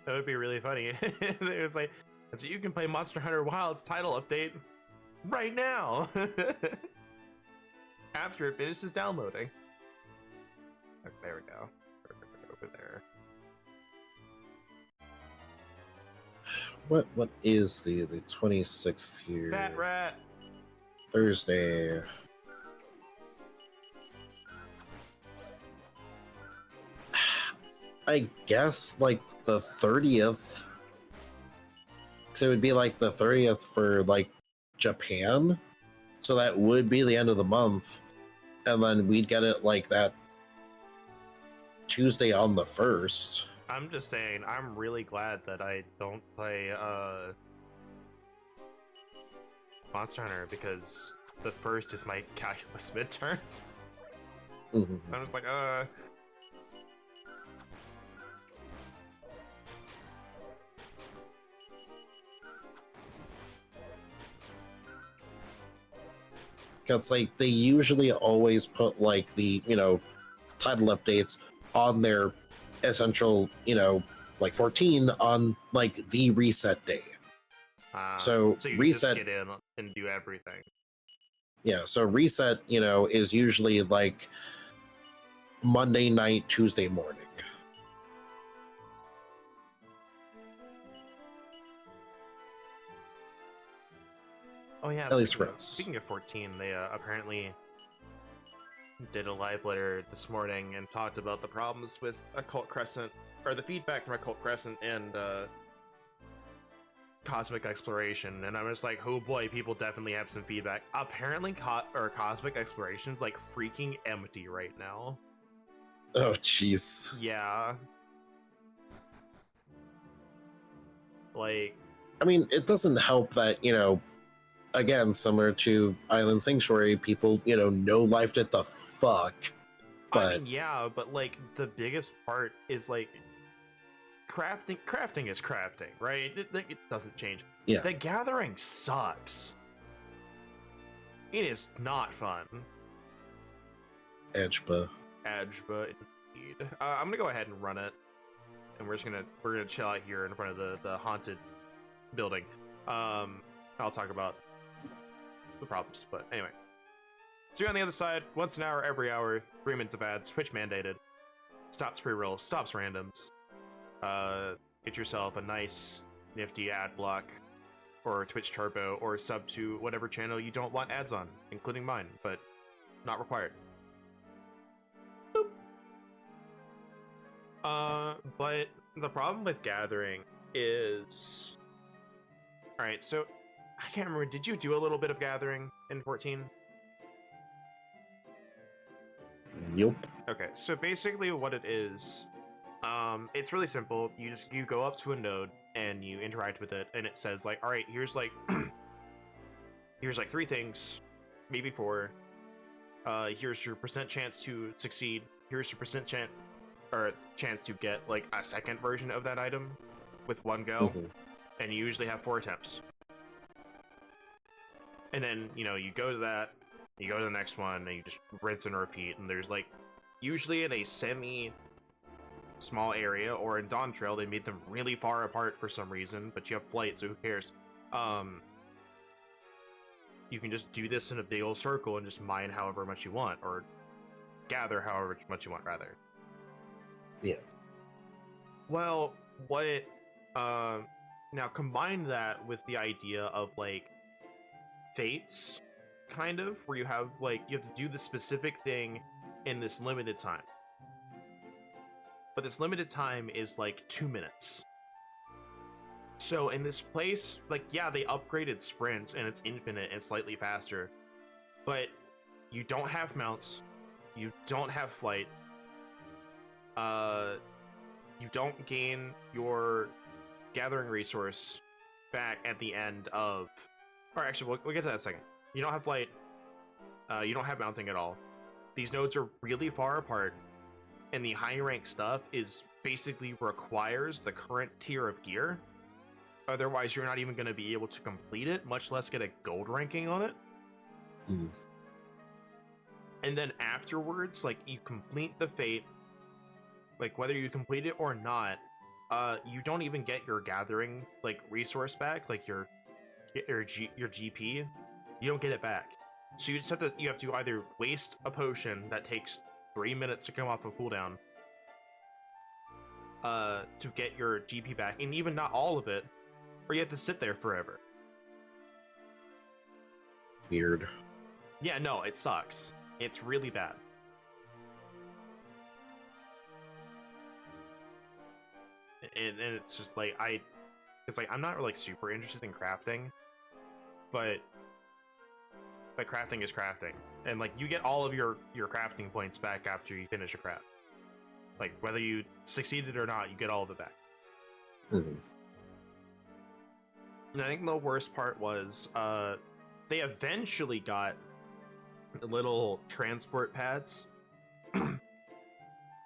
that would be really funny. It was like, so you can play Monster Hunter Wilds title update right now after it finishes downloading. Okay, there we go. Over there. what is the 26th here? Fat rat. Thursday. I guess like the 30th. So it would be like the 30th for like Japan. So that would be the end of the month. And then we'd get it like that Tuesday on the 1st. I'm just saying, I'm really glad that I don't play Monster Hunter, because the 1st is my calculus midterm. Mm-hmm. So I'm just like, It's like they usually always put like the, title updates on their essential, like 14 on like the reset day. So you reset, just get in and do everything. Yeah, so reset, is usually like Monday night, Tuesday morning. Oh yeah, at least for us. Speaking of 14, they apparently did a live letter this morning and talked about the problems with Occult Crescent, or the feedback from Occult Crescent and Cosmic Exploration, and I'm just like, oh boy, people definitely have some feedback. Apparently, Cosmic Exploration's like freaking empty right now. Oh, jeez. Yeah. Like, I mean, it doesn't help that, again, similar to Island Sanctuary, people, no-lifed it the fuck. But I mean, yeah, but like the biggest part is like crafting is crafting, right? It doesn't change. Yeah. The gathering sucks. It is not fun. Edgeba Indeed. I'm gonna go ahead and run it, and we're gonna chill out here in front of the haunted building. I'll talk about the problems, but anyway. See you on the other side. Once an hour, every hour. 3 minutes of ads. Twitch mandated. Stops pre-roll. Stops randoms. Get yourself a nice, nifty ad block, or Twitch Turbo, or sub to whatever channel you don't want ads on, including mine, but not required. Boop. But the problem with Gathering is... Alright, so, I can't remember, did you do a little bit of Gathering in 14? Yup. Okay, so basically what it is, It's really simple. You go up to a node and you interact with it, and it says like, all right, here's like here's like 3 things, maybe 4. Here's your percent chance to succeed. Here's your percent chance or chance to get like a second version of that item with 1 go, and you usually have 4 attempts. And then you go to that, you go to the next one, and you just rinse and repeat. And there's like usually in a semi small area, or in Dawn Trail they made them really far apart for some reason, but you have flight, so who cares? You can just do this in a big old circle and just mine however much you want, or gather however much you want, rather. Yeah. Well, what now combine that with the idea of like fates, kind of, where you have to do the specific thing in this limited time. But this limited time is like 2 minutes. So in this place, like, yeah, they upgraded sprints and it's infinite and slightly faster, but you don't have mounts, you don't have flight, you don't gain your gathering resource back at the end of, or actually, we'll get to that in a second. You don't have flight, you don't have mounting at all. These nodes are really far apart, and the high rank stuff is basically requires the current tier of gear. Otherwise, you're not even going to be able to complete it, much less get a gold ranking on it. And then afterwards, like, you complete the fate, like, whether you complete it or not, you don't even get your gathering, like, resource back, like your GP. You don't get it back. So you just have to either waste a potion that takes 3 minutes to come off of cooldown, to get your GP back, and even not all of it, or you have to sit there forever. Weird. Yeah, no, it sucks. It's really bad. And it's just like, I'm not like super interested in crafting, but crafting is crafting. And like, you get all of your crafting points back after you finish a craft. Like, whether you succeeded or not, you get all of it back. And I think the worst part was, they eventually got little transport pads.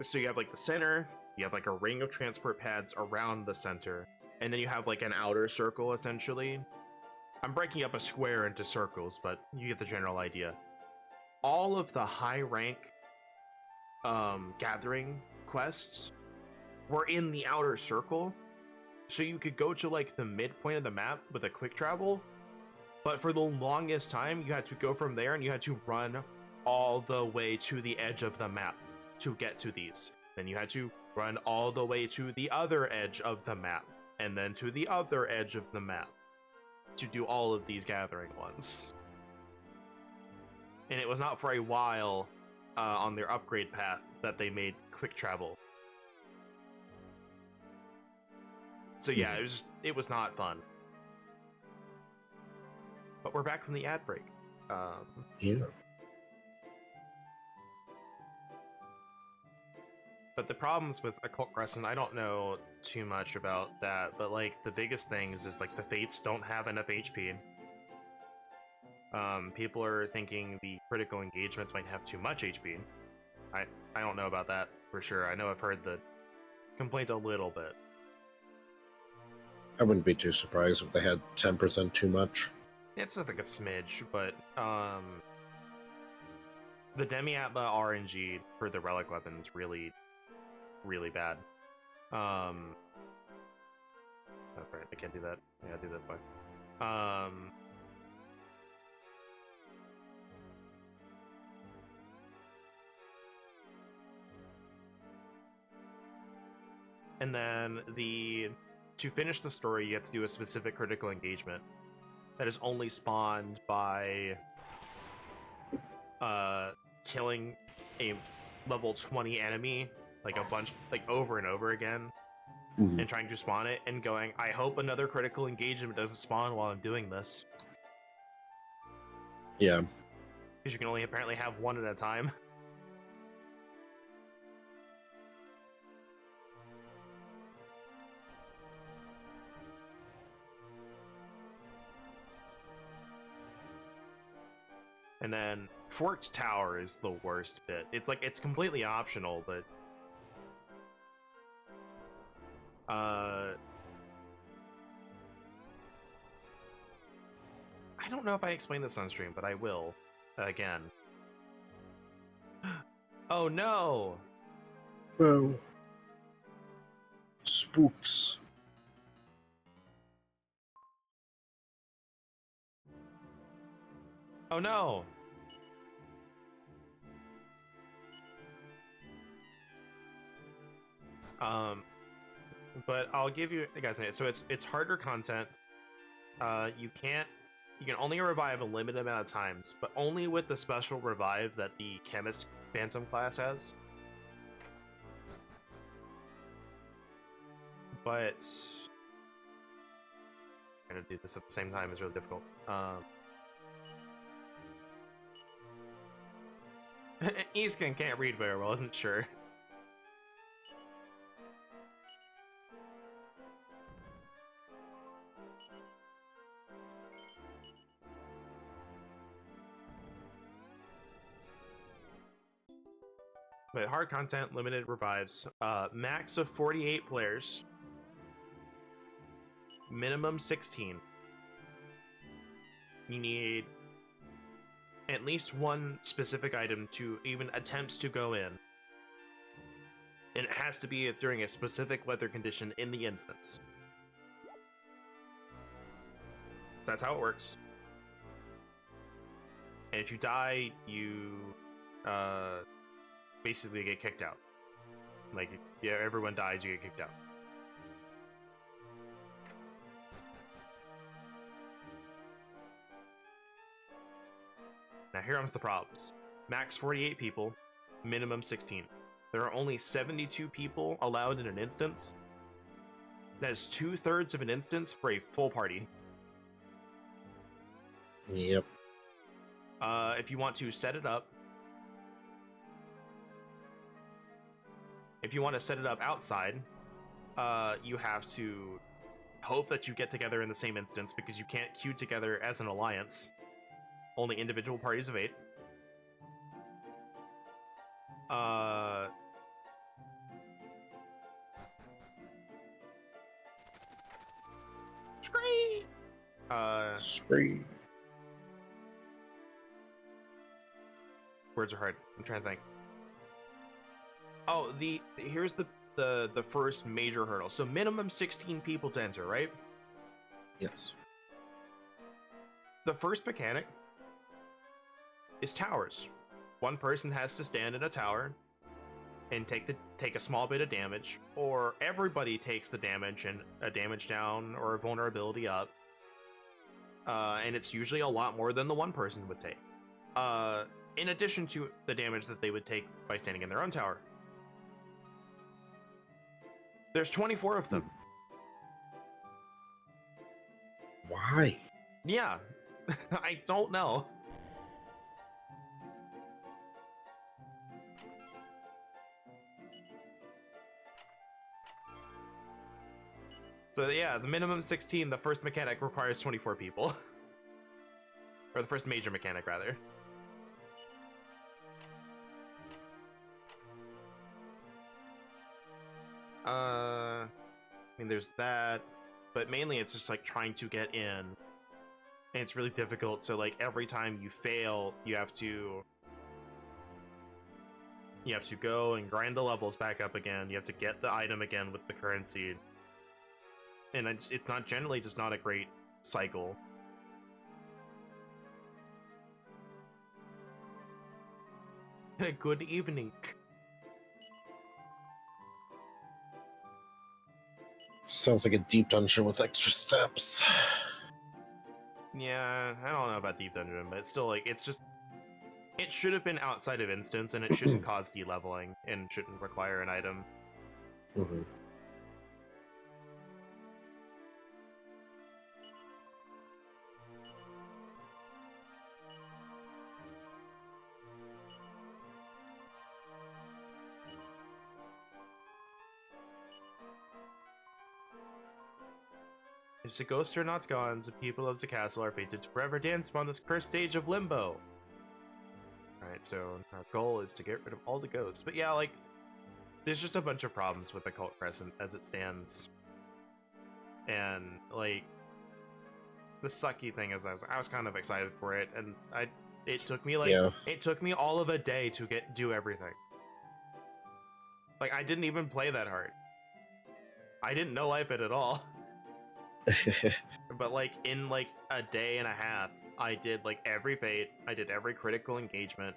So you have like the center, you have like a ring of transport pads around the center, and then you have like an outer circle, essentially. I'm breaking up a square into circles, but you get the general idea. All of the high rank gathering quests were in the outer circle, so you could go to like the midpoint of the map with a quick travel, but for the longest time you had to go from there and you had to run all the way to the edge of the map to get to these. Then you had to run all the way to the other edge of the map, and then to the other edge of the map to do all of these gathering ones. And it was not for a while on their upgrade path that they made quick travel. So yeah, it was not fun. But we're back from the ad break. Yeah. But the problems with Occult Crescent, I don't know too much about that, but like the biggest things is like the Fates don't have enough HP. People are thinking the critical engagements might have too much HP. I don't know about that for sure. I know I've heard the complaints a little bit. I wouldn't be too surprised if they had 10% too much. It's just like a smidge, but the Demi-Atma RNG for the relic weapon is really, really bad. Oh, right, I can't do that. Yeah, do that by. And then to finish the story, you have to do a specific critical engagement that is only spawned by killing a level 20 enemy like a bunch, like over and over again, and trying to spawn it and going, I hope another critical engagement doesn't spawn while I'm doing this. Yeah. Because you can only apparently have one at a time. And then Forked Tower is the worst bit. It's like, it's completely optional, but I don't know if I explained this on stream, but I will again. Oh no! Oh, spooks. Oh no! But I'll give you guys an idea. So it's harder content. You can only revive a limited amount of times, but only with the special revive that the Chemist Phantom class has. But trying to do this at the same time is really difficult. Isgon can't read very well, isn't sure. But hard content, limited revives, max of 48 players, minimum 16. You need at least one specific item to even attempt to go in. And it has to be during a specific weather condition in the instance. That's how it works. And if you die, you basically get kicked out. Like, yeah, everyone dies, you get kicked out. Now here comes the problems. Max 48 people, minimum 16. There are only 72 people allowed in an instance. That is 2/3 of an instance for a full party. Yep. If you want to set it up, outside, you have to hope that you get together in the same instance because you can't queue together as an alliance. Only individual parties of 8. Scree! Scream. Words are hard. I'm trying to think. Oh, here's the first major hurdle. So minimum 16 people to enter, right? Yes. The first mechanic is towers. One person has to stand in a tower and take a small bit of damage, or everybody takes the damage and a damage down or a vulnerability up. And it's usually a lot more than the one person would take. In addition to the damage that they would take by standing in their own tower. There's 24 of them. Why? Yeah, I don't know. So yeah, the minimum 16, the first mechanic requires 24 people. Or the first major mechanic, rather. I mean, there's that, but mainly it's just like trying to get in, and it's really difficult. So like every time you fail, you have to go and grind the levels back up again. You have to get the item again with the currency, and it's not generally just not a great cycle. Good evening. Sounds like a deep dungeon with extra steps. Yeah, I don't know about deep dungeon, but it's still like it should have been outside of instance, and it shouldn't cause de-leveling and shouldn't require an item. Mm-hmm. If the ghosts are not gone, the people of the castle are fated to forever dance upon this cursed stage of limbo. Alright, so our goal is to get rid of all the ghosts. But yeah, like, there's just a bunch of problems with the Cult Crescent as it stands. And, like, the sucky thing is I was kind of excited for it, and it took me it took me all of a day to do everything. Like, I didn't even play that hard. I didn't know life it at all. But like in like a day and a half, I did like every fate, I did every critical engagement.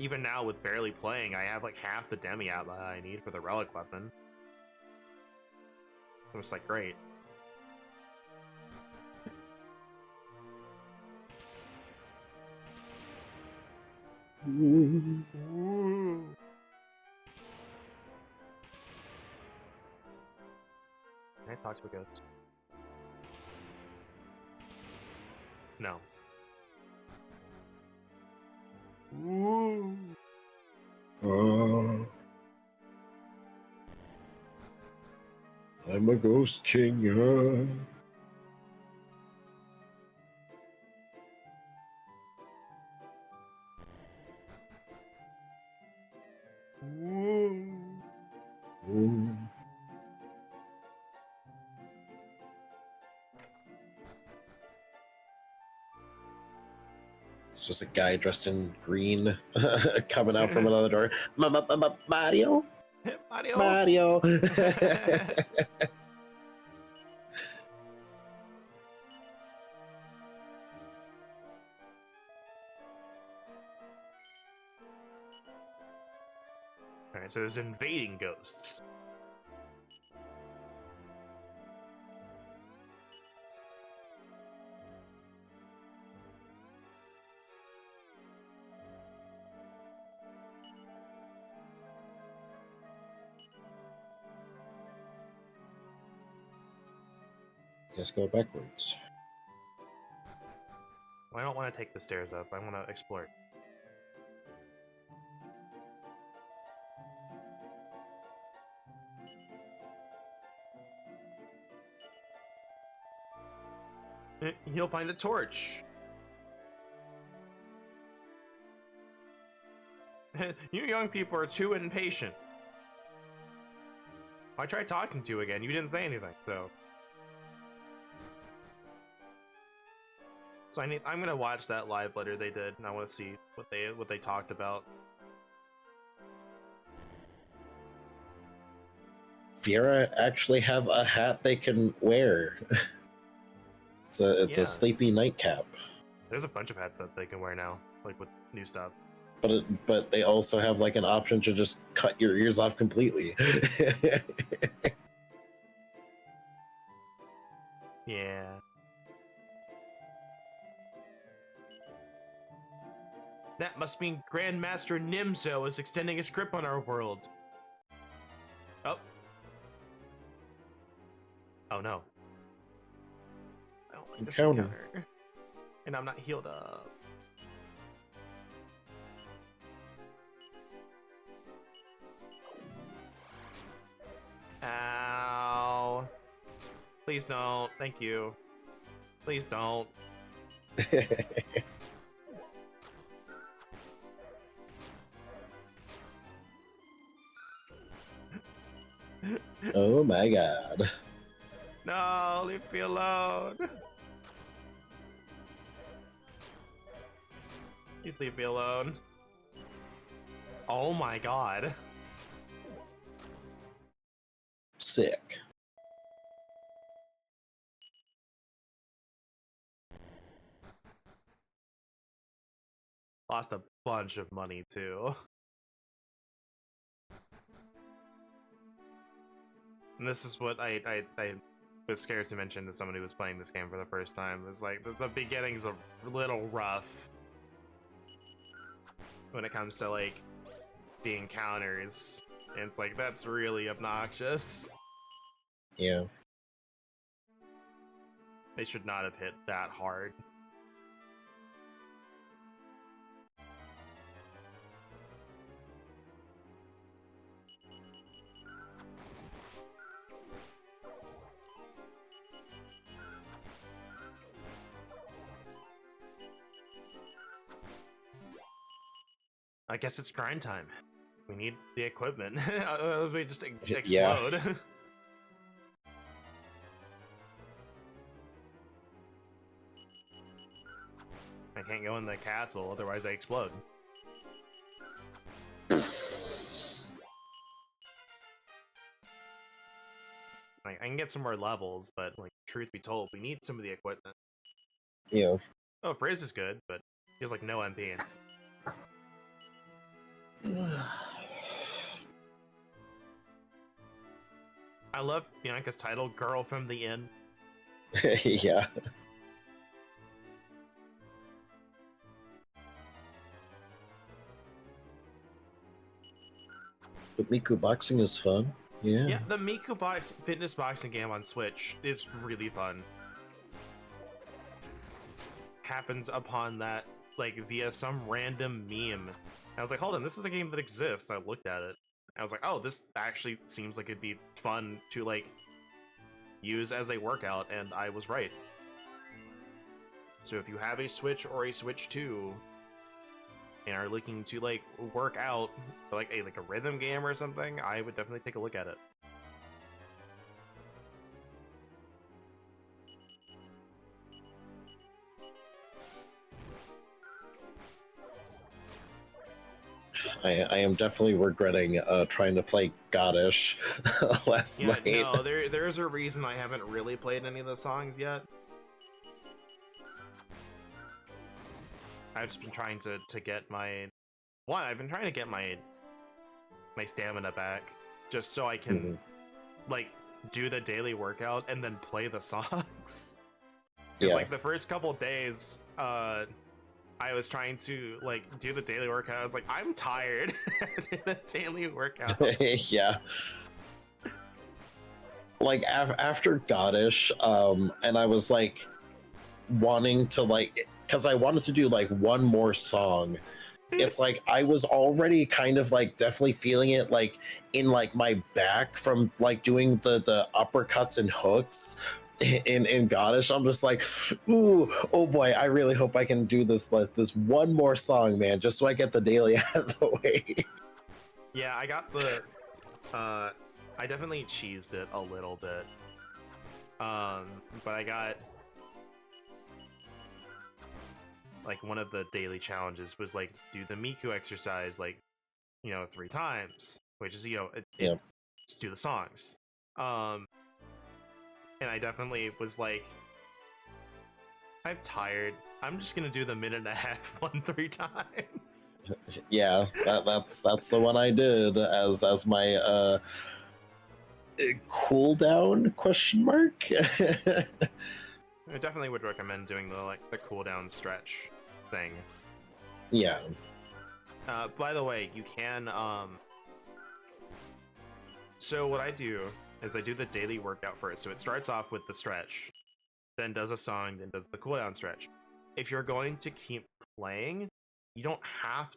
Even now with barely playing, I have like half the demi out that I need for the relic weapon. It was like great. Ooh. Can I talk to a ghost? No. Ooh. I'm a ghost king. Ooh. It's just a guy dressed in green coming out from another door. Mario? Mario? Mario! Alright, so there's invading ghosts. Let's go backwards. Well, I don't want to take the stairs up. I want to explore. He'll find a torch. You young people are too impatient. I tried talking to you again. You didn't say anything, so. So I'm gonna watch that live letter they did, and I want to see what they talked about. Viera actually have a hat they can wear. It's a sleepy nightcap. There's a bunch of hats that they can wear now, like with new stuff. But they also have like an option to just cut your ears off completely. Yeah. That must mean Grandmaster Nimzo is extending his grip on our world. Oh. Oh no. I don't like this encounter. And I'm not healed up. Ow. Please don't. Thank you. Please don't. Oh my god. No, leave me alone. Please leave me alone. Oh my god. Sick. Lost a bunch of money too. And this is what I was scared to mention to somebody who was playing this game for the first time. It was like the beginning's a little rough when it comes to like the encounters. And it's like that's really obnoxious. Yeah. They should not have hit that hard. I guess it's grind time. We need the equipment. We just Yeah. explode. I can't go in the castle, otherwise I explode. Like, I can get some more levels, but like, truth be told, we need some of the equipment. Yeah. Oh, Frizz is good, but he has like no MP. I love Bianca's title, Girl from the Inn. Yeah. But Miku boxing is fun. Yeah. Yeah, the Miku fitness boxing game on Switch is really fun. Happens upon that, like, via some random meme. I was like, hold on, this is a game that exists. I looked at it. I was like, oh, this actually seems like it'd be fun to, like, use as a workout, and I was right. So if you have a Switch or a Switch 2 and are looking to, like, work out for, like a rhythm game or something, I would definitely take a look at it. I am definitely regretting trying to play Goddish last night. No, there's a reason I haven't really played any of the songs yet. I've just been trying to get my I've been trying to get my stamina back, just so I can like do the daily workout and then play the songs. Because like the first couple days, I was trying to like do the daily workout. I was like, I'm tired. Do the daily workout. Yeah. Like after Goddish, and I was like wanting to like, because I wanted to do like one more song. It's like I was already kind of like definitely feeling it like in like my back from like doing the uppercuts and hooks in Goddish. I'm just like, ooh, oh boy, I really hope I can do this this one more song, man, just so I get the daily out of the way. Yeah, I got the I definitely cheesed it a little bit. But I got like one of the daily challenges was like do the Miku exercise like 3 times, which is it's just do the songs. And I definitely was like, I'm tired. I'm just gonna do the minute and a half one 3 times. Yeah, that's the one I did as my cooldown question mark. I definitely would recommend doing the cooldown stretch thing. Yeah. By the way, you can so what I do is I do the daily workout first. So it starts off with the stretch, then does a song, then does the cooldown stretch. If you're going to keep playing, you don't have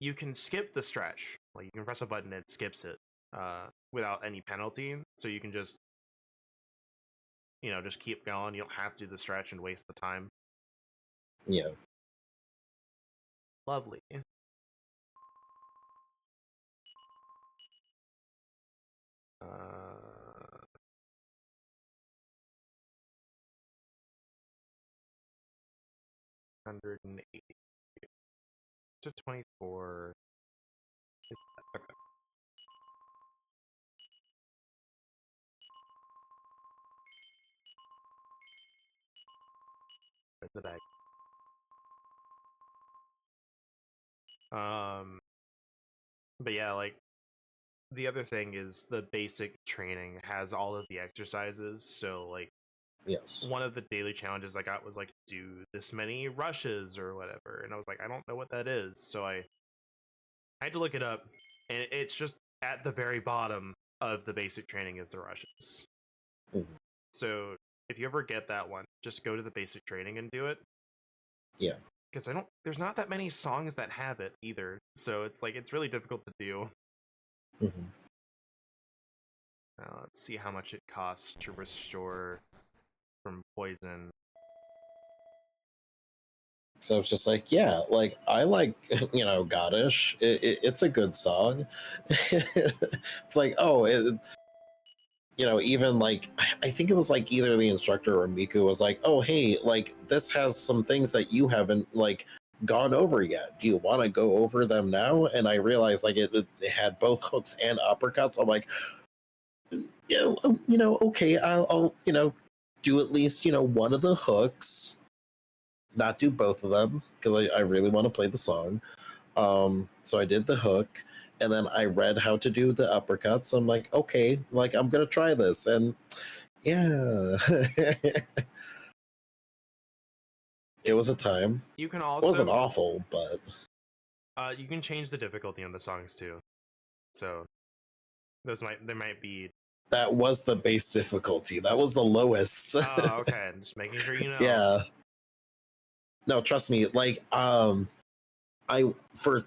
you can skip the stretch. Like you can press a button and it skips it without any penalty. So you can just just keep going. You don't have to do the stretch and waste the time. Yeah. Lovely. 180 to 24. Okay. There's the bag. But yeah, like the other thing is the basic training has all of the exercises. So like Yes. one of the daily challenges I got was like do this many rushes or whatever, and I was like, I don't know what that is, so I had to look it up, and it's just at the very bottom of the basic training is the rushes. So if you ever get that one, just go to the basic training and do it. Yeah. Because there's not that many songs that have it either, so it's like it's really difficult to do. Let's see how much it costs to restore from poison. So it's just like, yeah, like I like, Goddish. It's a good song. It's like, oh, even like I think it was like either the instructor or Miku was like, oh, hey, like this has some things that you haven't like gone over yet. Do you want to go over them now? And I realized like it had both hooks and uppercuts. I'm like, okay, I'll do at least one of the hooks, not do both of them because I really want to play the song. So I did the hook, and then I read how to do the uppercuts. I'm like, okay, like I'm gonna try this, and yeah, it was a time. You can It wasn't also awful, but you can change the difficulty on the songs too. So there might be. that was the base difficulty. That was the lowest. Oh, okay. Just making sure you know. Yeah. No, trust me. Like, I for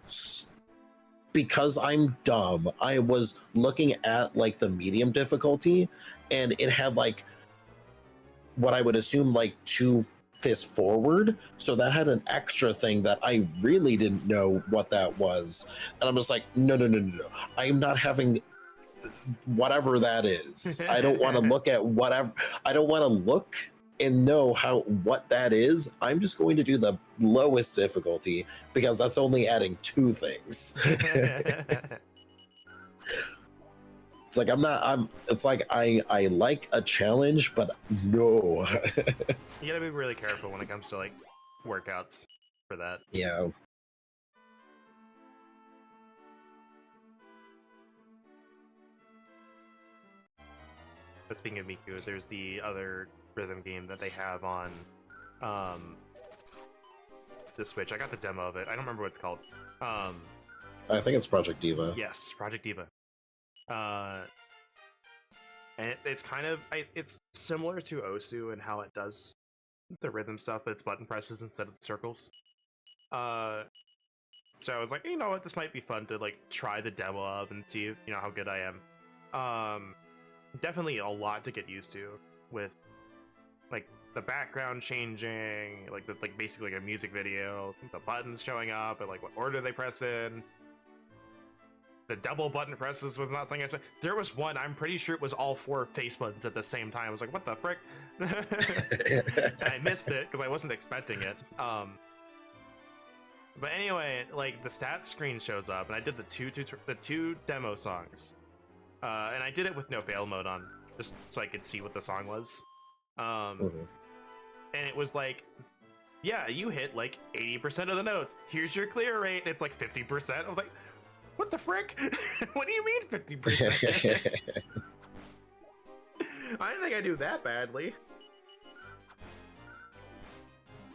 because I'm dumb, I was looking at like the medium difficulty, and it had like what I would assume like two fists forward. So that had an extra thing that I really didn't know what that was. And I'm just like, no, no, no, no, no. I'm not having whatever that is. I don't want to look at whatever. I don't want to look and know what that is. I'm just going to do the lowest difficulty because that's only adding two things. It's like it's like I like a challenge, but no. You gotta be really careful when it comes to like workouts for that. Yeah. But speaking of Miku, there's the other rhythm game that they have on the Switch. I got the demo of it. I don't remember what it's called. I think it's Project Diva. Yes, Project Diva. And it's kind of it's similar to Osu and how it does the rhythm stuff, but it's button presses instead of the circles. So I was like, you know what, this might be fun to like try the demo of and see how good I am. Definitely a lot to get used to with like the background changing, like basically like a music video, the buttons showing up and like what order they press in. The double button presses was not something I expected. There was one, I'm pretty sure it was all 4 face buttons at the same time. I was like, what the frick? I missed it because I wasn't expecting it. But anyway, like the stats screen shows up, and I did the two demo songs, and I did it with no fail mode on, just so I could see what the song was. And it was like, yeah, you hit like 80% of the notes. Here's your clear rate. It's like 50%. I was like, what the frick? What do you mean 50%? I didn't think I do that badly.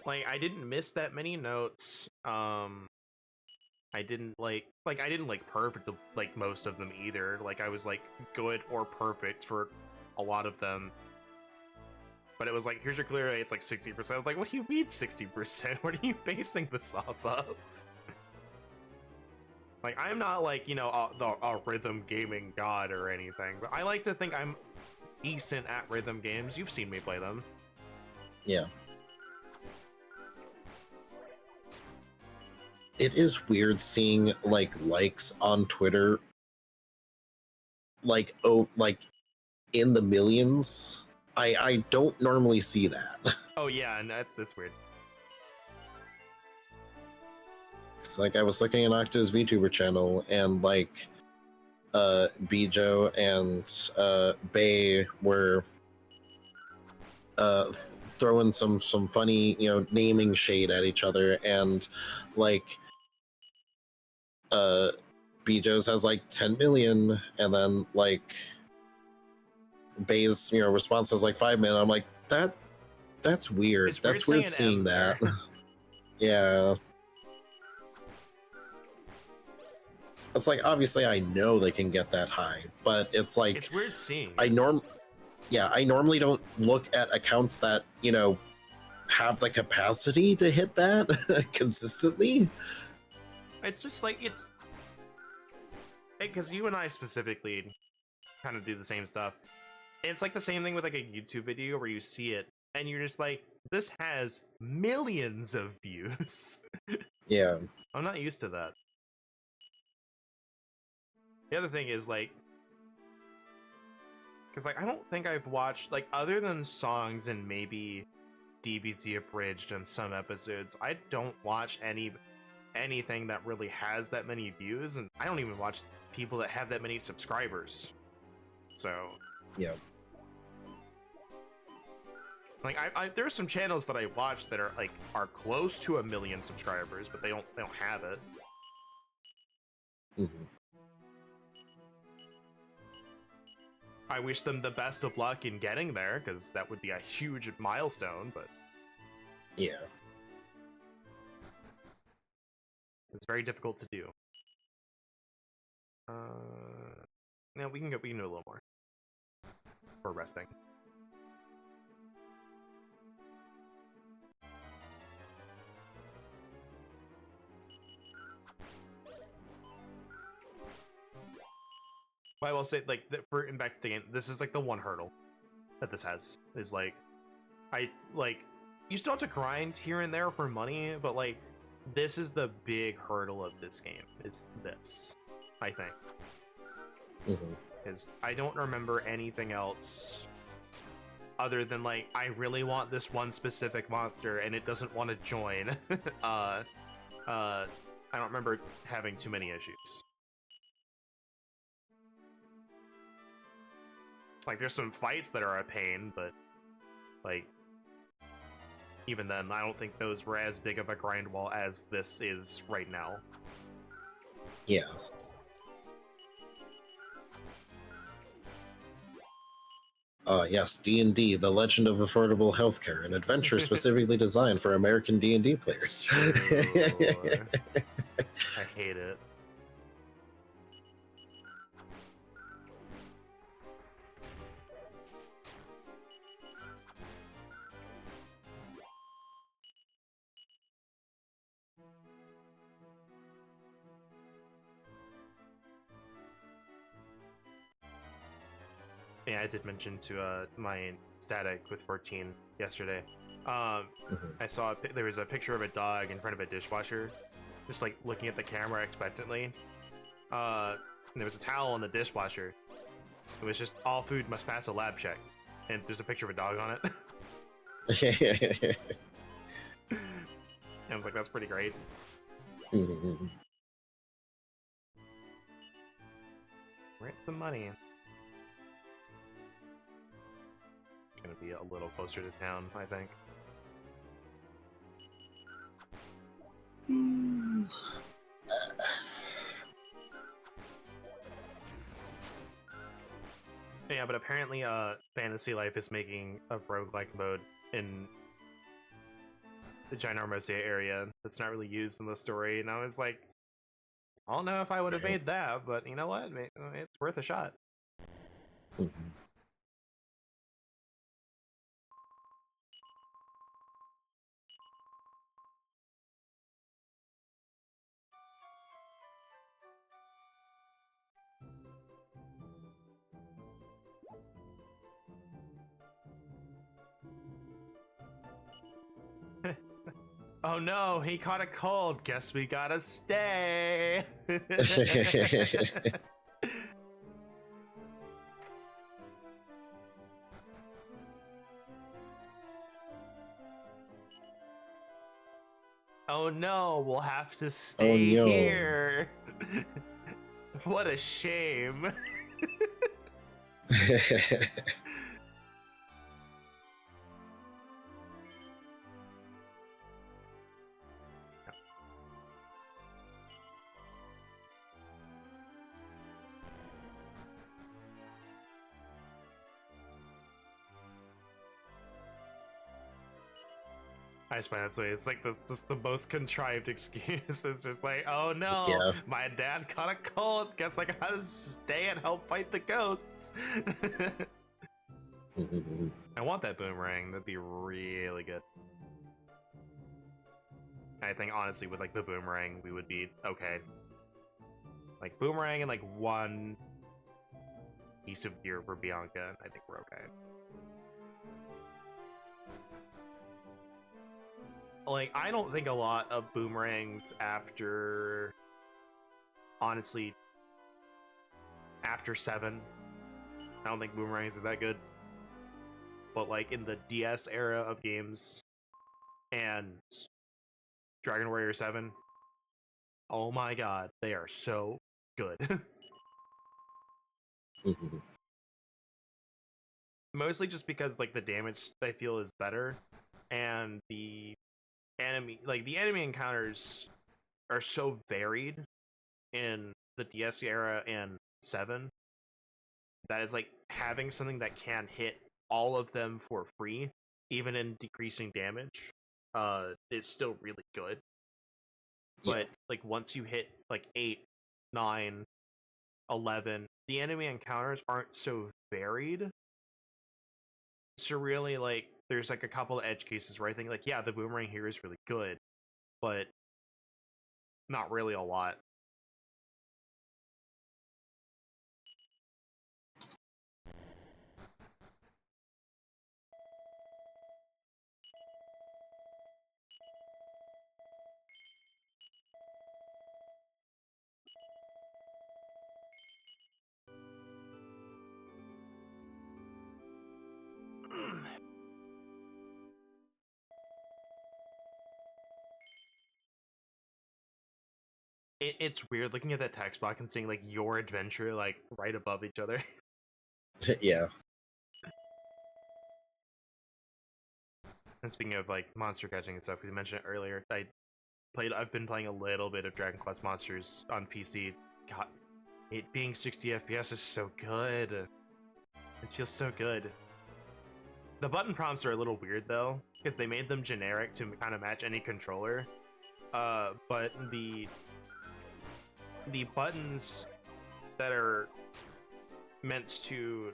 Like, I didn't miss that many notes. I didn't like I didn't like perfect like most of them either. Like I was like good or perfect for a lot of them. But it was like, here's your clear rate, it's like 60%. I was like, what do you mean 60%? What are you basing this off of? Like, I'm not like, a rhythm gaming god or anything, but I like to think I'm decent at rhythm games. You've seen me play them. Yeah. It is weird seeing like likes on Twitter like in the millions. I don't normally see that. Oh yeah, and that's weird. It's like I was looking at Octa's VTuber channel and like Bijo and Bay were throwing some funny, naming shade at each other, and like Bijo's has like 10 million, and then like Bay's response has like 5 million. I'm like, that's weird. That's weird seeing that. Yeah. It's like, obviously I know they can get that high, but it's like, it's weird seeing. I normally don't look at accounts that, have the capacity to hit that consistently. It's just like, it's because you and I specifically kind of do the same stuff. It's like the same thing with like a YouTube video where you see it and you're just like, this has millions of views. Yeah. I'm not used to that. The other thing is like, because like I don't think I've watched, like, other than songs and maybe DBZ abridged on some episodes, I don't watch anything that really has that many views, and I don't even watch people that have that many subscribers. So Yeah. like there's some channels that I watch that are like close to 1 million subscribers, but they don't have it. Mm-hmm. I wish them the best of luck in getting there, because that would be a huge milestone, but Yeah. it's very difficult to do. Yeah, we can do a little more for resting. But I will say, like, for back to the game, this is like the one hurdle that this has is like, you still have to grind here and there for money, but like, this is the big hurdle of this game. It's this, I think, because I don't remember anything else other than like, I really want this one specific monster and it doesn't want to join. I don't remember having too many issues. Like, there's some fights that are a pain, but like, even then, I don't think those were as big of a grind wall as this is right now. Yeah. Yes, D&D, The Legend of Affordable Healthcare, an adventure specifically designed for American D&D players. I hate it. Yeah, I did mention to my static with 14 yesterday. I saw there was a picture of a dog in front of a dishwasher, just like looking at the camera expectantly. And there was a towel on the dishwasher. It was just, all food must pass a lab check, and there's a picture of a dog on it. And I was like, that's pretty great. Rent the money. Gonna be a little closer to town, I think. Yeah, but apparently Fantasy Life is making a roguelike mode in the Ginormous area that's not really used in the story, and I was like, I don't know if I would have made that, but you know what? It's worth a shot. Oh no, he caught a cold. Guess we gotta stay. Oh no, we'll have to stay here. What a shame. I just find that so it's like this the most contrived excuse. It's just like, oh no, my dad caught a cold. Guess I gotta stay and help fight the ghosts. I want that boomerang. That'd be really good. I think honestly, with like the boomerang, we would be okay. Like boomerang and like one piece of gear for Bianca, I think we're okay. Like, I don't think a lot of boomerangs after, honestly, after 7. I don't think boomerangs are that good. But like in the DS era of games and Dragon Warrior 7, oh my god, they are so good. Mostly just because like the damage I feel is better, and the enemy encounters are so varied in the DS era and 7 that is like having something that can hit all of them for free, even in decreasing damage, is still really good. Yeah. But like once you hit like 8, 9, 11, the enemy encounters aren't so varied. So really, like, there's like a couple of edge cases where I think like, yeah, the boomerang here is really good, but not really a lot. It's weird looking at that text box and seeing like your adventure like right above each other. Yeah. And speaking of like monster catching and stuff, we mentioned it earlier. I've been playing a little bit of Dragon Quest Monsters on PC. God, it being 60 FPS is so good. It feels so good. The button prompts are a little weird though, because they made them generic to kind of match any controller. But the buttons that are meant to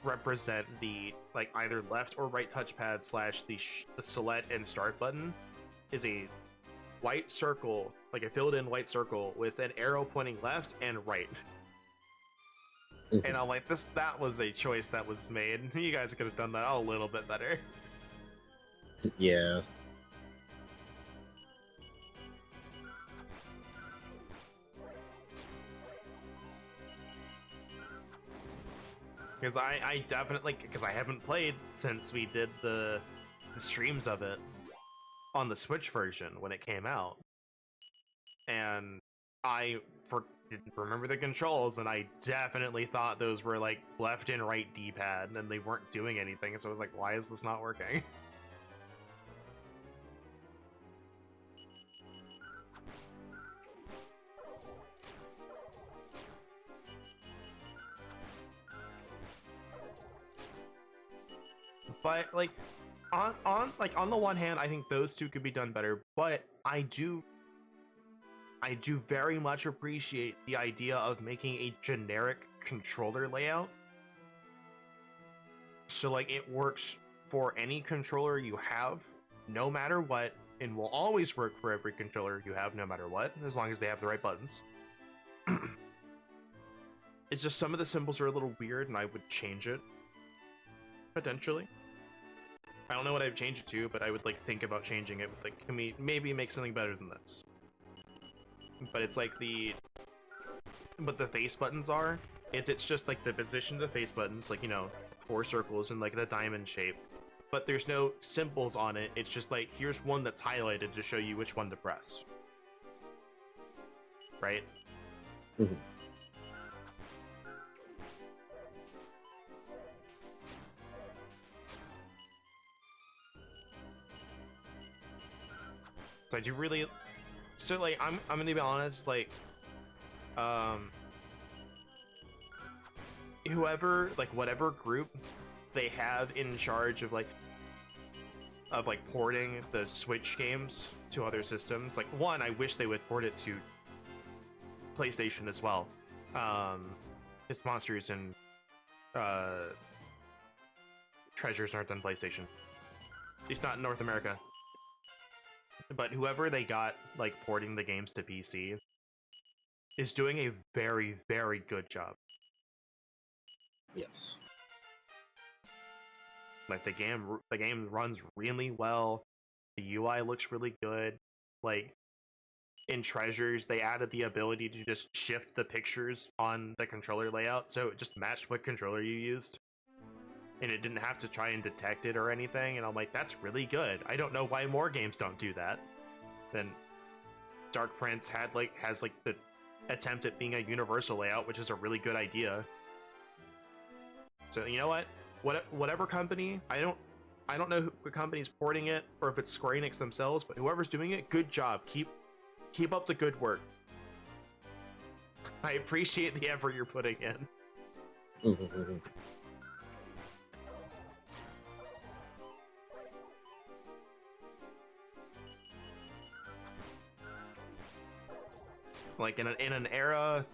represent the like either left or right touchpad slash the select and start button is a white circle, like a filled in white circle with an arrow pointing left and right. And I'm like, that was a choice that was made. You guys could have done that a little bit better. Yeah. Because I definitely, because I haven't played since we did the streams of it on the Switch version when it came out. And I didn't remember the controls, and I definitely thought those were like left and right D-pad, and they weren't doing anything. So I was like, why is this not working? But like on the one hand, I think those two could be done better, but I do very much appreciate the idea of making a generic controller layout. So like it works for any controller you have, no matter what, and will always work for every controller you have, no matter what, as long as they have the right buttons. It's just some of the symbols are a little weird, and I would change it potentially. I don't know what I'd change it to, but I would like think about changing it. Like, can we maybe make something better than this? But it's like the face buttons are. It's just like the position of the face buttons, like, you know, 4 circles and like the diamond shape. But there's no symbols on it. It's just like, here's one that's highlighted to show you which one to press. Right? Mm-hmm. So I do really, so like I'm gonna be honest, like whoever, like whatever group they have in charge of porting the Switch games to other systems, like, one, I wish they would port it to PlayStation as well. It's Monsters and Treasures aren't on PlayStation, at least not in North America. But whoever they got like porting the games to PC is doing a very, very good job. Yes. Like the game runs really well. The UI looks really good. Like in Treasures, they added the ability to just shift the pictures on the controller layout, so it just matched what controller you used, and it didn't have to try and detect it or anything. And I'm like, that's really good. I don't know why more games don't do that. Then Dark Prince has the attempt at being a universal layout, which is a really good idea. So you know what? Whatever company, I don't know what company's porting it or if it's Square Enix themselves, but whoever's doing it, good job. Keep up the good work. I appreciate the effort you're putting in. Like in an era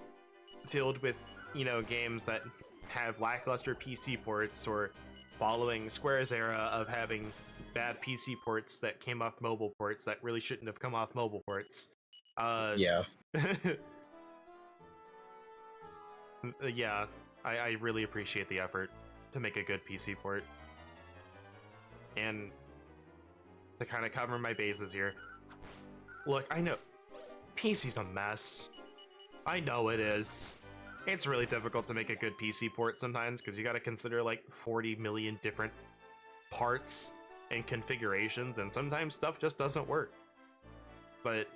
filled with, you know, games that have lackluster PC ports, or following Square's era of having bad PC ports that came off mobile ports that really shouldn't have come off mobile ports. Yeah. Yeah, I really appreciate the effort to make a good PC port. And to kind of cover my bases here, look, I know PC's a mess. I know it is. It's really difficult to make a good PC port sometimes because you got to consider like 40 million different parts and configurations, and sometimes stuff just doesn't work. But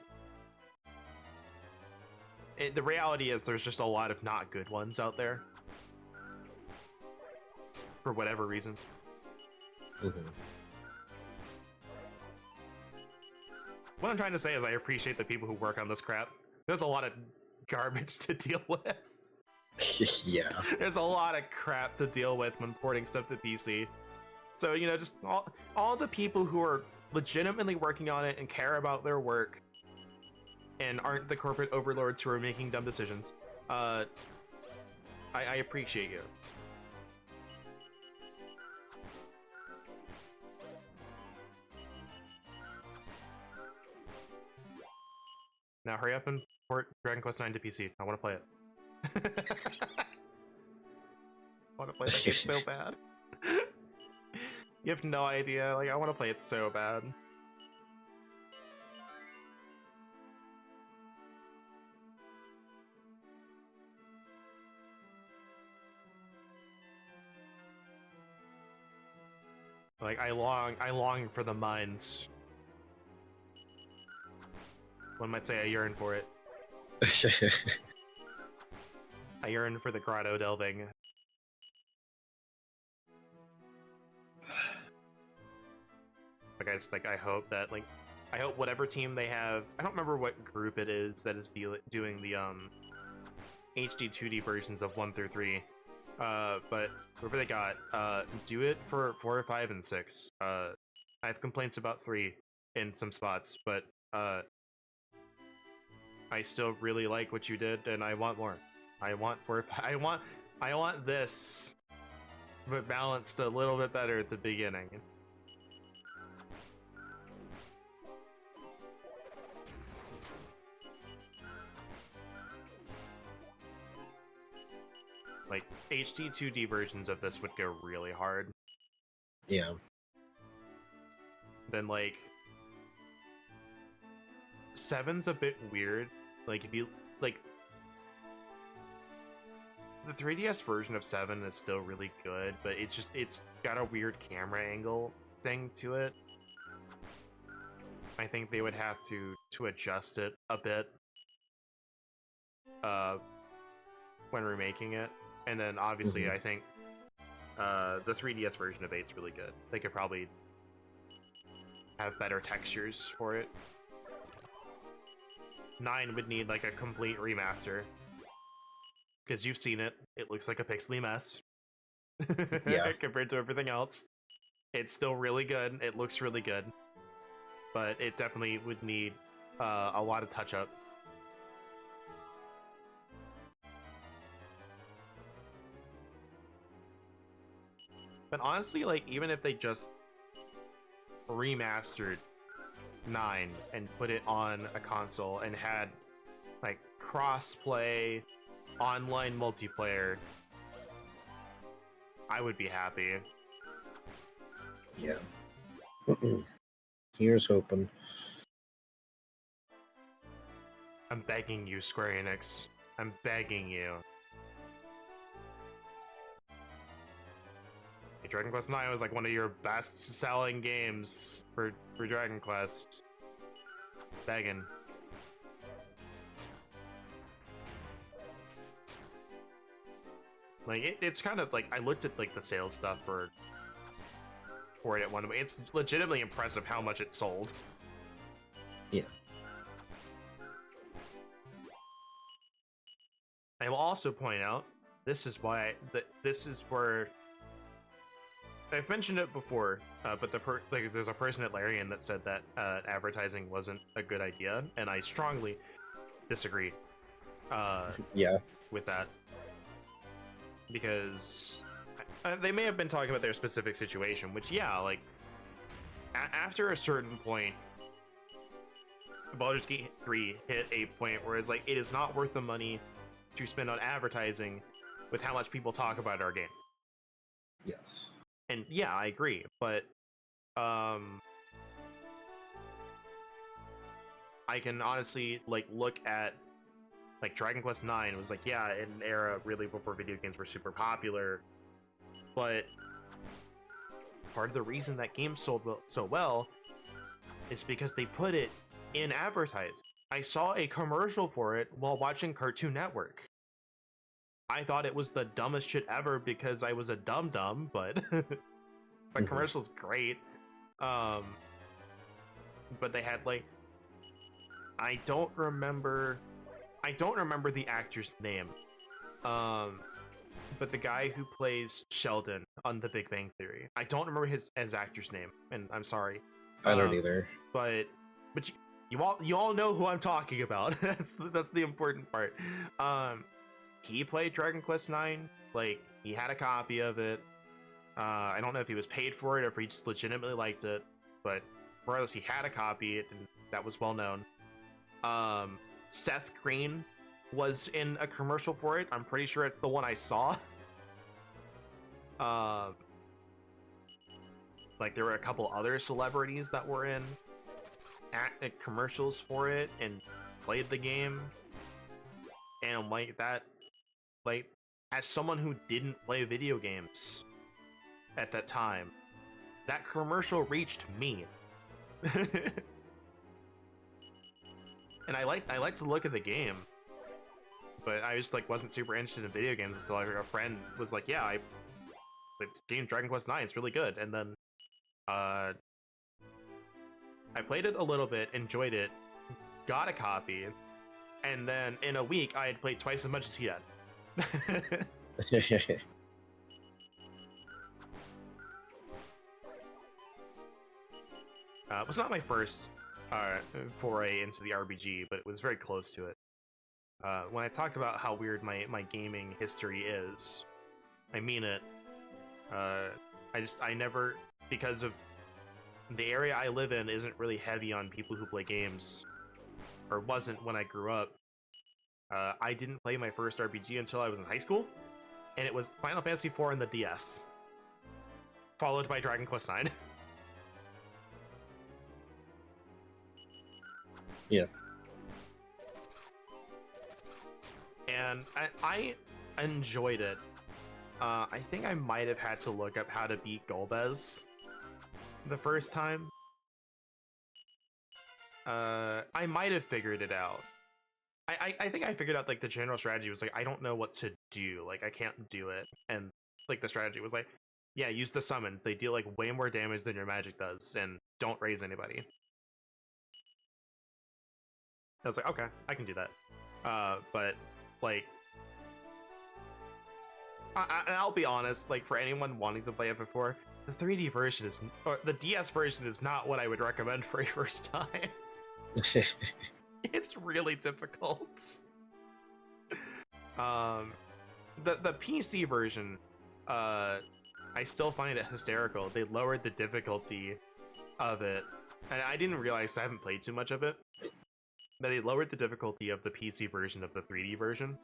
the reality is there's just a lot of not good ones out there for whatever reason. What I'm trying to say is I appreciate the people who work on this crap. There's a lot of garbage to deal with. Yeah. There's a lot of crap to deal with when porting stuff to PC. So, you know, just all the people who are legitimately working on it and care about their work and aren't the corporate overlords who are making dumb decisions, I appreciate you. Now hurry up and port Dragon Quest IX to PC. I want to play it. I want to play that game so bad. You have no idea. Like, I want to play it so bad. Like, I long for the mines. One might say I yearn for it. I yearn for the grotto delving. Like, I hope that, like, I hope whatever team they have, I don't remember what group it is that is doing the HD 2D versions of 1 through 3. But whoever they got, do it for 4, 5, and 6. I have complaints about 3 in some spots, but I still really like what you did, and I want more. I want this, but balanced a little bit better at the beginning. Like, HD 2D versions of this would go really hard. Yeah. Then, like, 7's a bit weird. Like, if you, like, the 3DS version of 7 is still really good, but it's got a weird camera angle thing to it. I think they would have to adjust it a bit when remaking it. And then obviously I think the 3DS version of 8's really good. They could probably have better textures for it. 9 would need like a complete remaster. Because you've seen it. It looks like a pixely mess. Yeah. Compared to everything else. It's still really good. It looks really good. But it definitely would need a lot of touch-up. But honestly, like, even if they just remastered 9 and put it on a console and had, like, cross-play, online multiplayer, I would be happy. Yeah. Here's hoping. I'm begging you, Square Enix. I'm begging you. Hey, Dragon Quest IX was like one of your best-selling games for Dragon Quest. Begging. Like it's kind of like I looked at like the sales stuff for it at one way. It's legitimately impressive how much it sold. Yeah. I will also point out this is why this is where I've mentioned it before, but there's a person at Larian that said that advertising wasn't a good idea, and I strongly disagree. Yeah. With that, because they may have been talking about their specific situation, which yeah, like after a certain point, Baldur's Gate 3 hit a point where it's like it is not worth the money to spend on advertising with how much people talk about our game. Yes. And yeah, I agree, but I can honestly like look at like Dragon Quest IX was like, yeah, in an era really before video games were super popular, but part of the reason that game sold so well is because they put it in advertising. I saw a commercial for it while watching Cartoon Network. I thought it was the dumbest shit ever because I was a dum-dum, but the commercial's great. But they had like I don't remember the actor's name. But the guy who plays Sheldon on The Big Bang Theory. I don't remember his actor's name, and I'm sorry. I don't either. But you all know who I'm talking about. that's the important part. He played Dragon Quest IX. Like he had a copy of it. I don't know if he was paid for it or if he just legitimately liked it, but regardless, he had a copy, and that was well known. Seth Green was in a commercial for it. I'm pretty sure it's the one I saw. Like there were a couple other celebrities that were in commercials for it and played the game. And like that, like as someone who didn't play video games at that time, that commercial reached me. And I like to look at the game, but I just like wasn't super interested in video games until a friend was like, "Yeah, I played game Dragon Quest IX. It's really good." And then, I played it a little bit, enjoyed it, got a copy, and then in a week I had played twice as much as he had. It was not my first foray into the RPG, but it was very close to it. When I talk about how weird my gaming history is, I mean it. I never, because of the area I live in isn't really heavy on people who play games, or wasn't when I grew up. I didn't play my first RPG until I was in high school, and it was Final Fantasy IV on the DS, followed by Dragon Quest IX. Yeah. And I enjoyed it. I think I might have had to look up how to beat Golbez the first time. I might have figured it out. I think I figured out like the general strategy was like I don't know what to do, like I can't do it, and like the strategy was like, yeah, use the summons. They deal like way more damage than your magic does, and don't raise anybody. I was like, okay, I can do that. But like, I'll be honest, like for anyone wanting to play FF4, the 3D version is, or the DS version is not what I would recommend for a first time. It's really difficult. The PC version, I still find it hysterical. They lowered the difficulty of it, and I didn't realize I haven't played too much of it. But they lowered the difficulty of the PC version of the 3D version,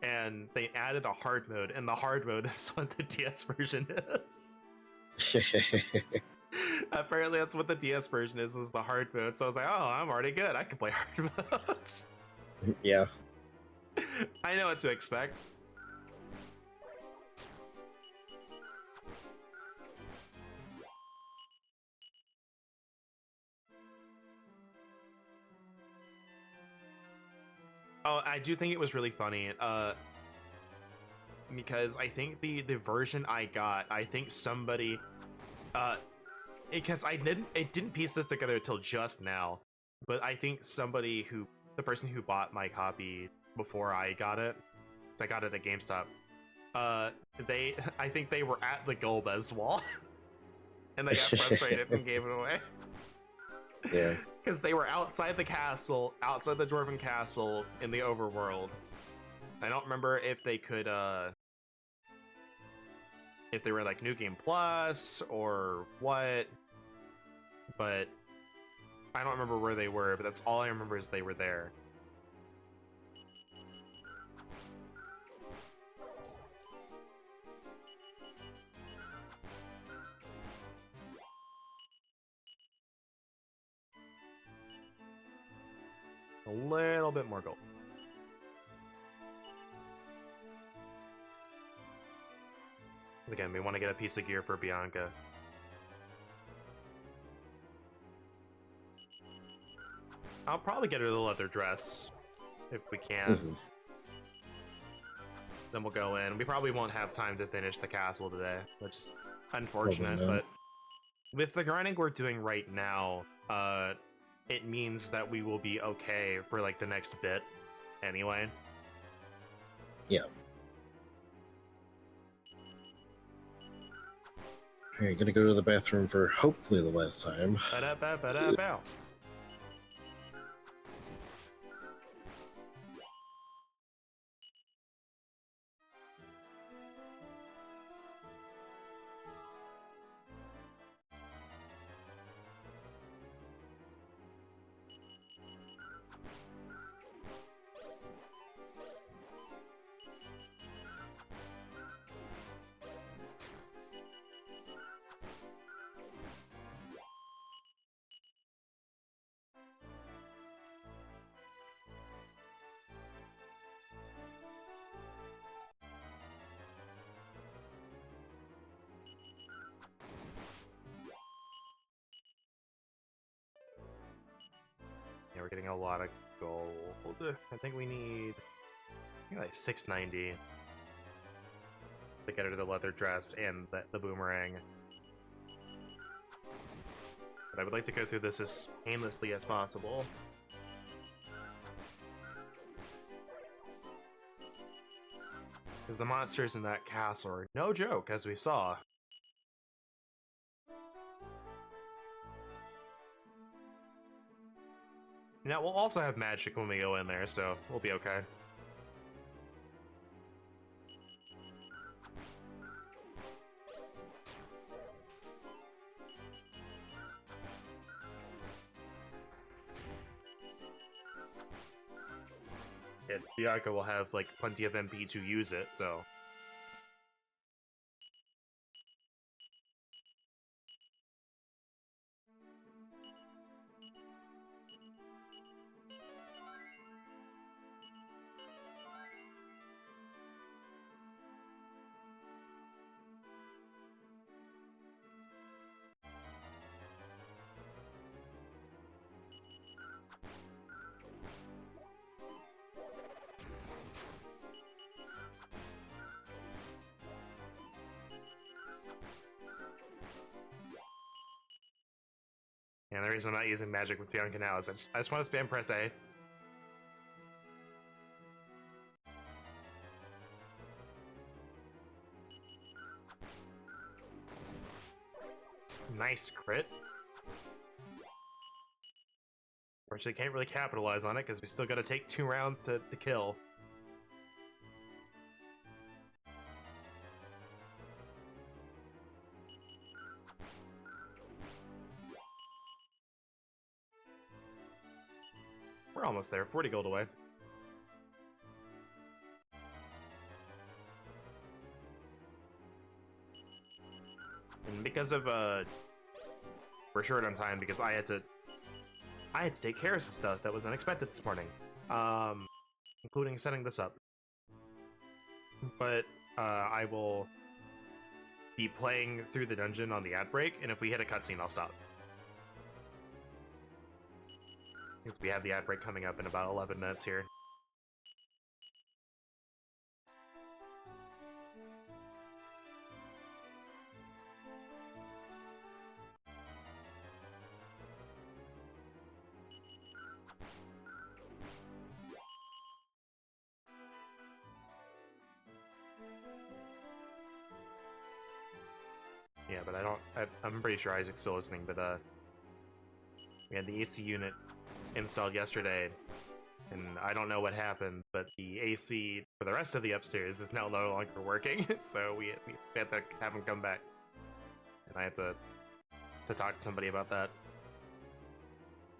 and they added a hard mode, and the hard mode is what the DS version is. Apparently that's what the DS version is the hard mode. So I was like, oh, I'm already good. I can play hard modes. Yeah. I know what to expect. Oh, I do think it was really funny. Because I think the version I got, I think somebody because I didn't piece this together until just now, but I think the person who bought my copy before I got it, I got it at GameStop. I think they were at the Golbez wall, and they got frustrated and gave it away. Yeah. Because they were outside the castle, outside the Dwarven castle in the overworld. I don't remember if they could, if they were like New Game Plus or what, but I don't remember where they were, but that's all I remember is they were there. A little bit more gold. Again, we want to get a piece of gear for Bianca. I'll probably get her the leather dress if we can. Mhm. Then we'll go in. We probably won't have time to finish the castle today, which is unfortunate, but with the grinding we're doing right now, it means that we will be okay for like the next bit anyway. Yeah. Alright, gonna go to the bathroom for hopefully the last time. Ba-da-ba-ba-da-bow. Yeah, we're getting a lot of gold. I think we need like 690 to get her the leather dress and the boomerang. But I would like to go through this as painlessly as possible. Because the monsters in that castle are no joke, as we saw. Now, we'll also have magic when we go in there, so we'll be okay. And Bianca will have, like, plenty of MP to use it, so... And the reason I'm not using magic with Bianca now is I just want to spam press A. Nice crit. Unfortunately, can't really capitalize on it because we still got to take 2 rounds to kill. We're almost there, 40 gold away. And because of we're short on time because I had to take care of some stuff that was unexpected this morning, including setting this up. But I will be playing through the dungeon on the ad break, and if we hit a cutscene, I'll stop. Because we have the ad break coming up in about 11 minutes here. Yeah, but I'm pretty sure Isaac's still listening, but we had the AC unit installed yesterday, and I don't know what happened, but the AC for the rest of the upstairs is now no longer working, so we have to have him come back. And I have to talk to somebody about that.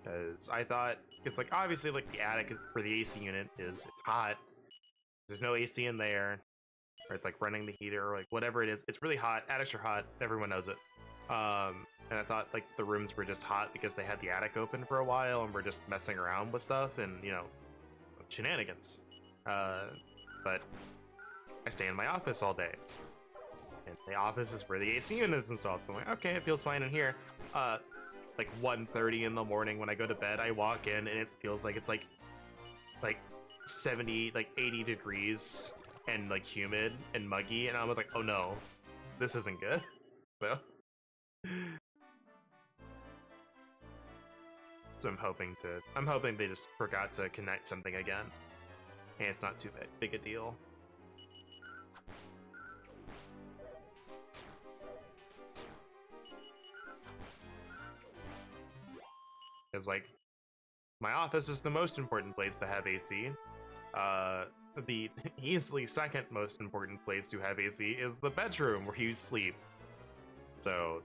Because I thought, it's like, obviously, like, the attic for the AC unit it's hot. There's no AC in there. Or it's like running the heater, or like whatever it is. It's really hot. Attics are hot. Everyone knows it. And I thought like the rooms were just hot because they had the attic open for a while and we're just messing around with stuff and, you know, shenanigans. But I stay in my office all day. And the office is where the AC unit is installed. So I'm like, okay, it feels fine in here. Like 1:30 in the morning when I go to bed, I walk in and it feels like it's like 70, like 80 degrees and like humid and muggy, and I was like, oh no, this isn't good. So I'm hoping they just forgot to connect something again, and it's not too big a deal. Because like my office is the most important place to have AC. The easily second most important place to have AC is the bedroom where you sleep. So,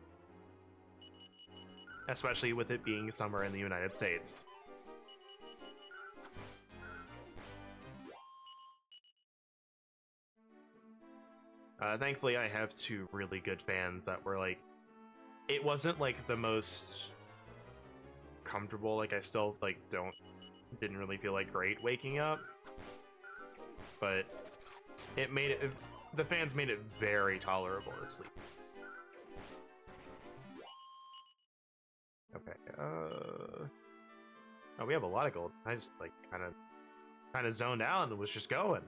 especially with it being summer in the United States. Thankfully, I have two really good fans that were like, it wasn't like the most comfortable, like I still like didn't really feel like great waking up, but it made it, the fans made it very tolerable to sleep. Okay, oh, we have a lot of gold. I just like kind of zoned out and was just going.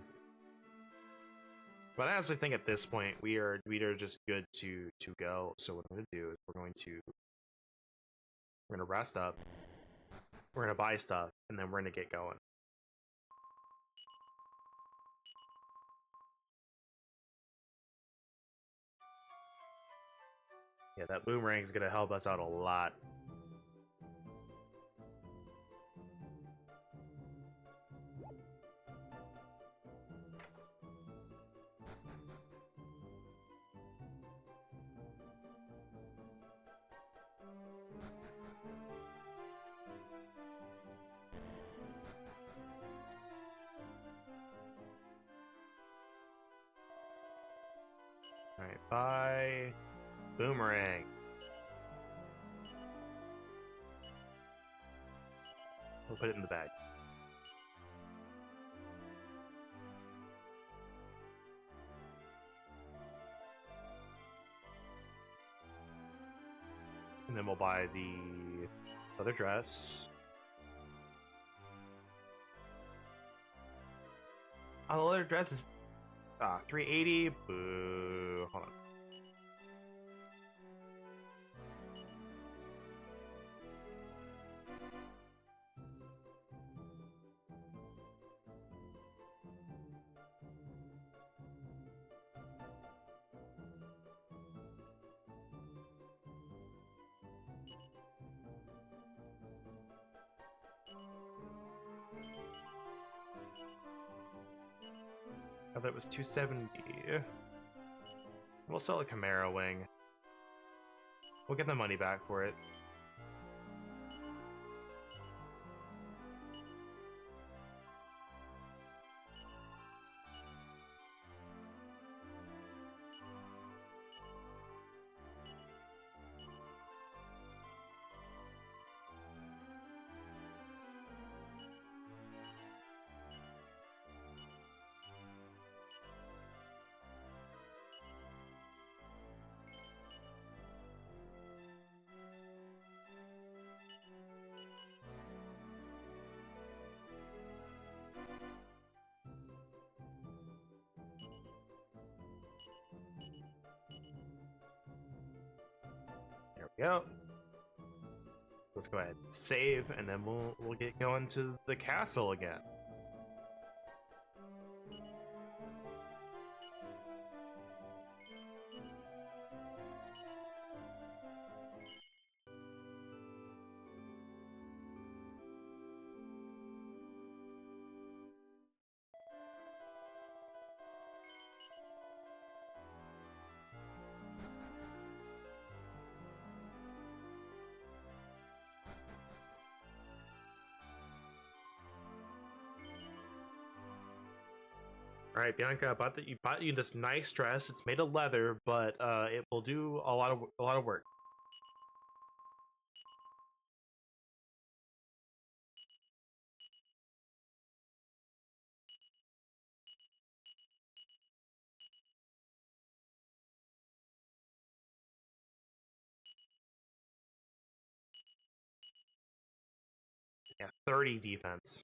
But I honestly think at this point we are just good to go. So what I'm gonna do is we're gonna rest up, we're gonna buy stuff, and then we're gonna get going. Yeah, that boomerang is gonna help us out a lot. Alright, bye. Boomerang. We'll put it in the bag. And then we'll buy the leather dress. Oh, the leather dress is 380. Boo. Hold on. I thought it was 270. We'll sell a Camaro wing. We'll get the money back for it. Yep. Let's go ahead and save, and then we'll get going to the castle again. All right, Bianca, you bought you this nice dress. It's made of leather, but it will do a lot of work. Yeah, 30 defense.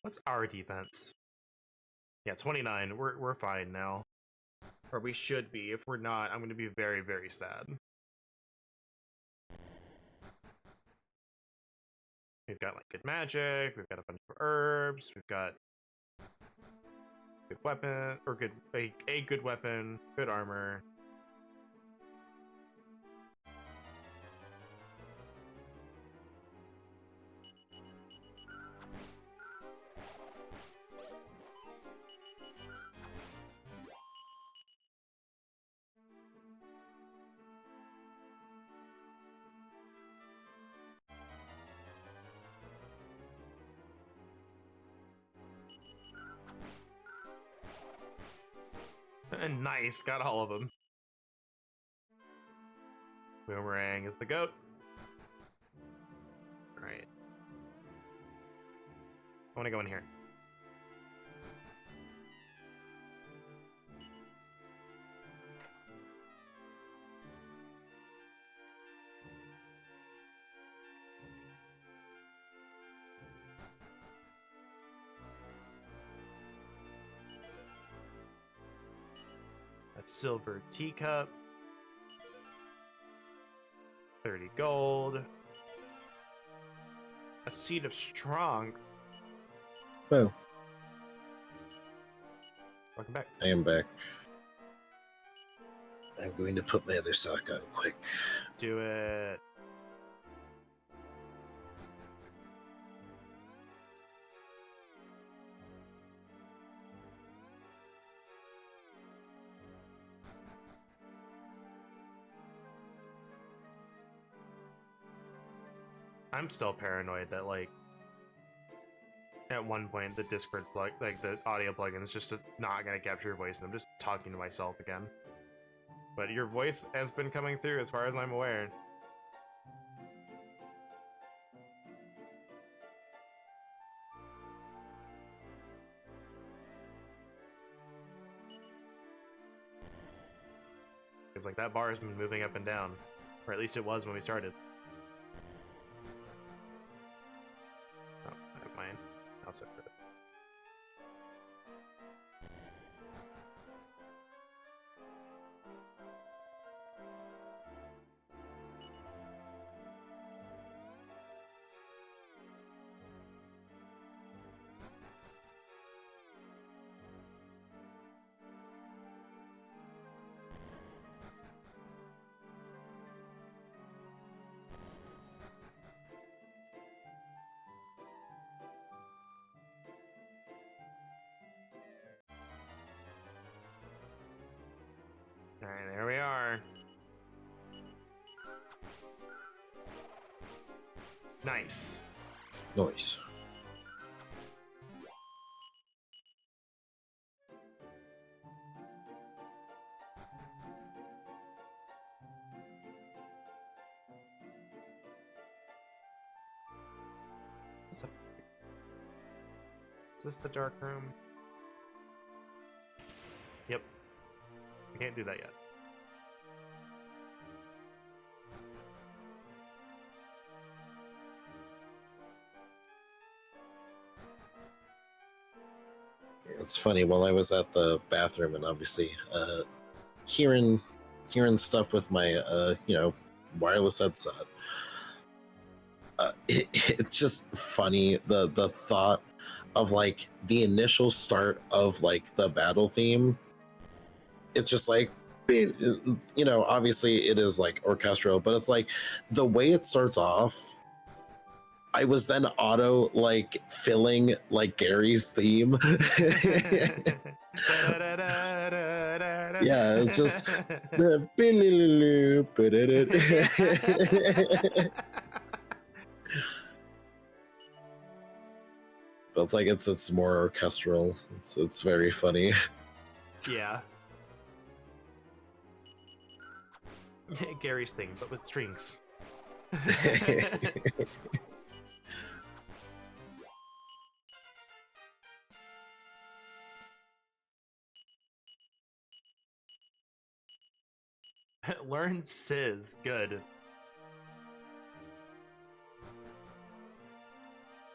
What's our defense? Yeah, 29. We're fine now. Or we should be. If we're not, I'm going to be very, very sad. We've got like good magic, we've got a bunch of herbs, we've got good weapon, or a good weapon, good armor. And nice, got all of them. Boomerang is the goat. Right. I want to go in here. A silver teacup. 30 gold. A seed of strength. Oh, Welcome back. I am back. I'm going to put my other sock on quick. Do it. I'm still paranoid that, like, at one point the Discord plug, like the audio plugin, is just not gonna capture your voice, and I'm just talking to myself again. But your voice has been coming through, as far as I'm aware. Because like that bar has been moving up and down, or at least it was when we started. Oh, never mind. I'll set for it. All right, there we are. Nice. Noise. What's up? Is this the dark room? Yep. We can't do that yet. It's funny, while I was at the bathroom and obviously hearing stuff with my wireless headset, it's just funny the thought of like the initial start of like the battle theme. It's just like, obviously it is like orchestral, but it's like the way it starts off. I was then auto like filling like Gary's theme. Yeah, it's just the but it's like it's more orchestral. It's very funny. Yeah. Gary's thing, but with strings. Learn Sizz. Good.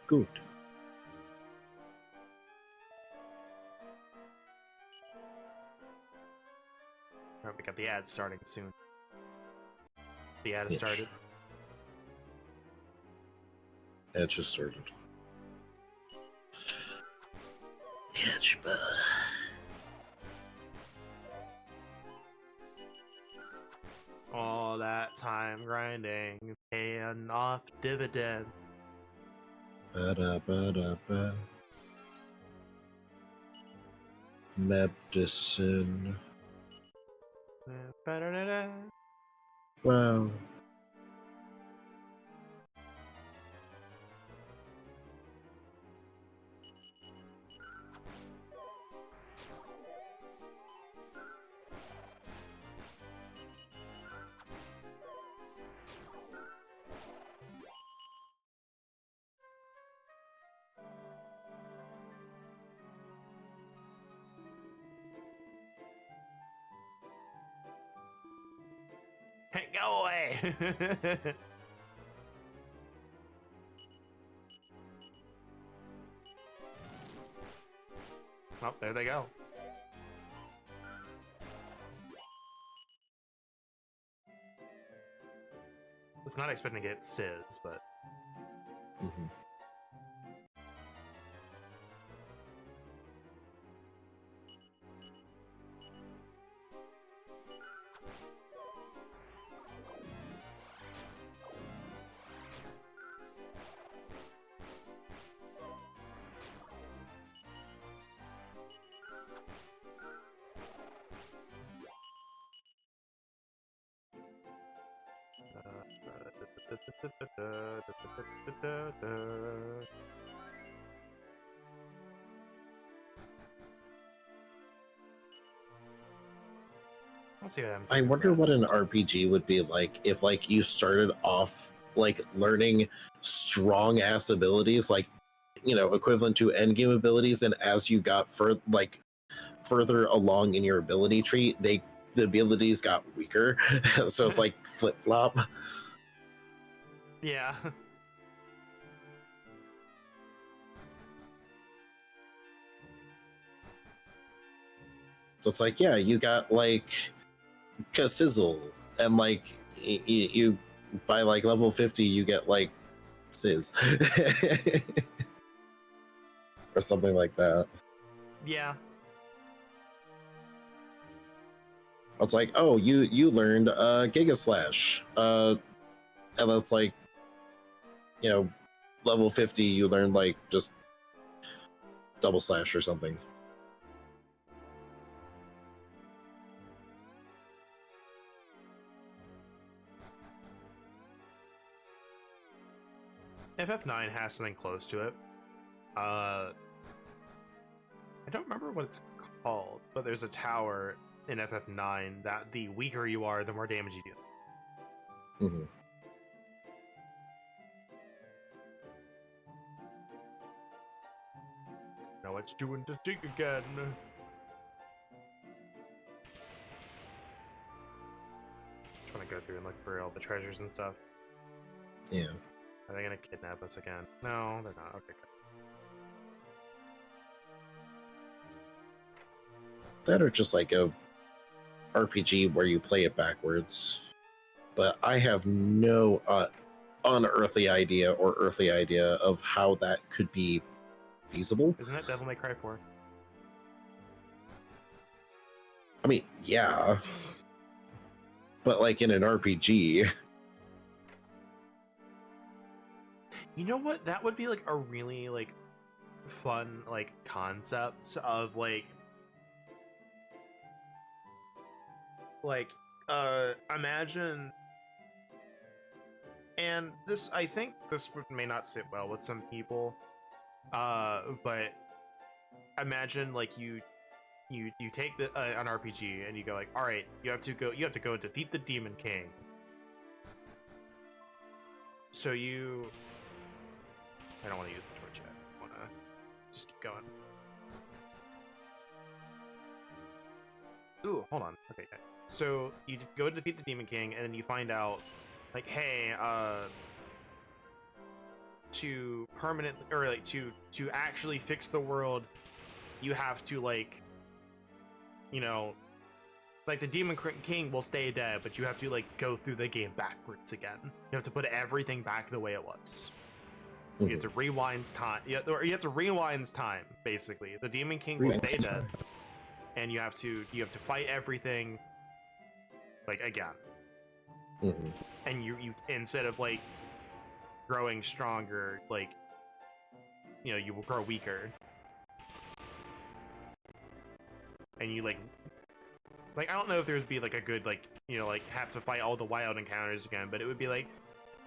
Good. Alright, we got the ad starting soon. The ad has Yes. started. It just started. Itch, All that time grinding, paying off dividend. Ba-da-ba-da-ba. Medicine. Ba-da-da-da. Wow. Hey, go away! Oh, there they go. Was not expecting to get Sizz, but Mm-hmm. let's see what I'm I wonder what an RPG would be like if like you started off like learning strong ass abilities, like equivalent to endgame abilities, and as you got further along in your ability tree, the abilities got weaker. So it's like flip flop. Yeah. So it's like, yeah, you got like Sizzle, and like you by like level 50 you get like Sizz. Or something like that. Yeah. It's like, oh, you learned Giga Slash, and that's like, level 50 you learned like just double slash or something. FF9 has something close to it. I don't remember what it's called, but there's a tower in FF9 that the weaker you are, the more damage you do. Mm-hmm. Now it's doing the thing again. Trying to go through and look for all the treasures and stuff. Yeah. Are they gonna kidnap us again? No, they're not. Okay, good. That or just like a RPG where you play it backwards. But I have no unearthly idea or earthly idea of how that could be feasible. Isn't that Devil May Cry 4? I mean, yeah. But like in an RPG. You know what? That would be like a really like fun like concept of like imagine, and this, I think this may not sit well with some people, but imagine like you take an RPG and you go like, all right, you have to go and defeat the Demon King. So I don't want to use the torch yet. I want to just keep going. Ooh, hold on. Okay. So you go to defeat the Demon King, and then you find out, like, hey, to permanently, or like to actually fix the world, you have to like, you know, like the Demon King will stay dead, but you have to like go through the game backwards again. You have to put everything back the way it was. You have to rewind time. You have to rewind time. Basically, the Demon King will stay dead, and you have to fight everything like again. And you instead of like growing stronger, like, you know, you will grow weaker, and you like I don't know if there would be like a good like, you know, like have to fight all the wild encounters again, but it would be like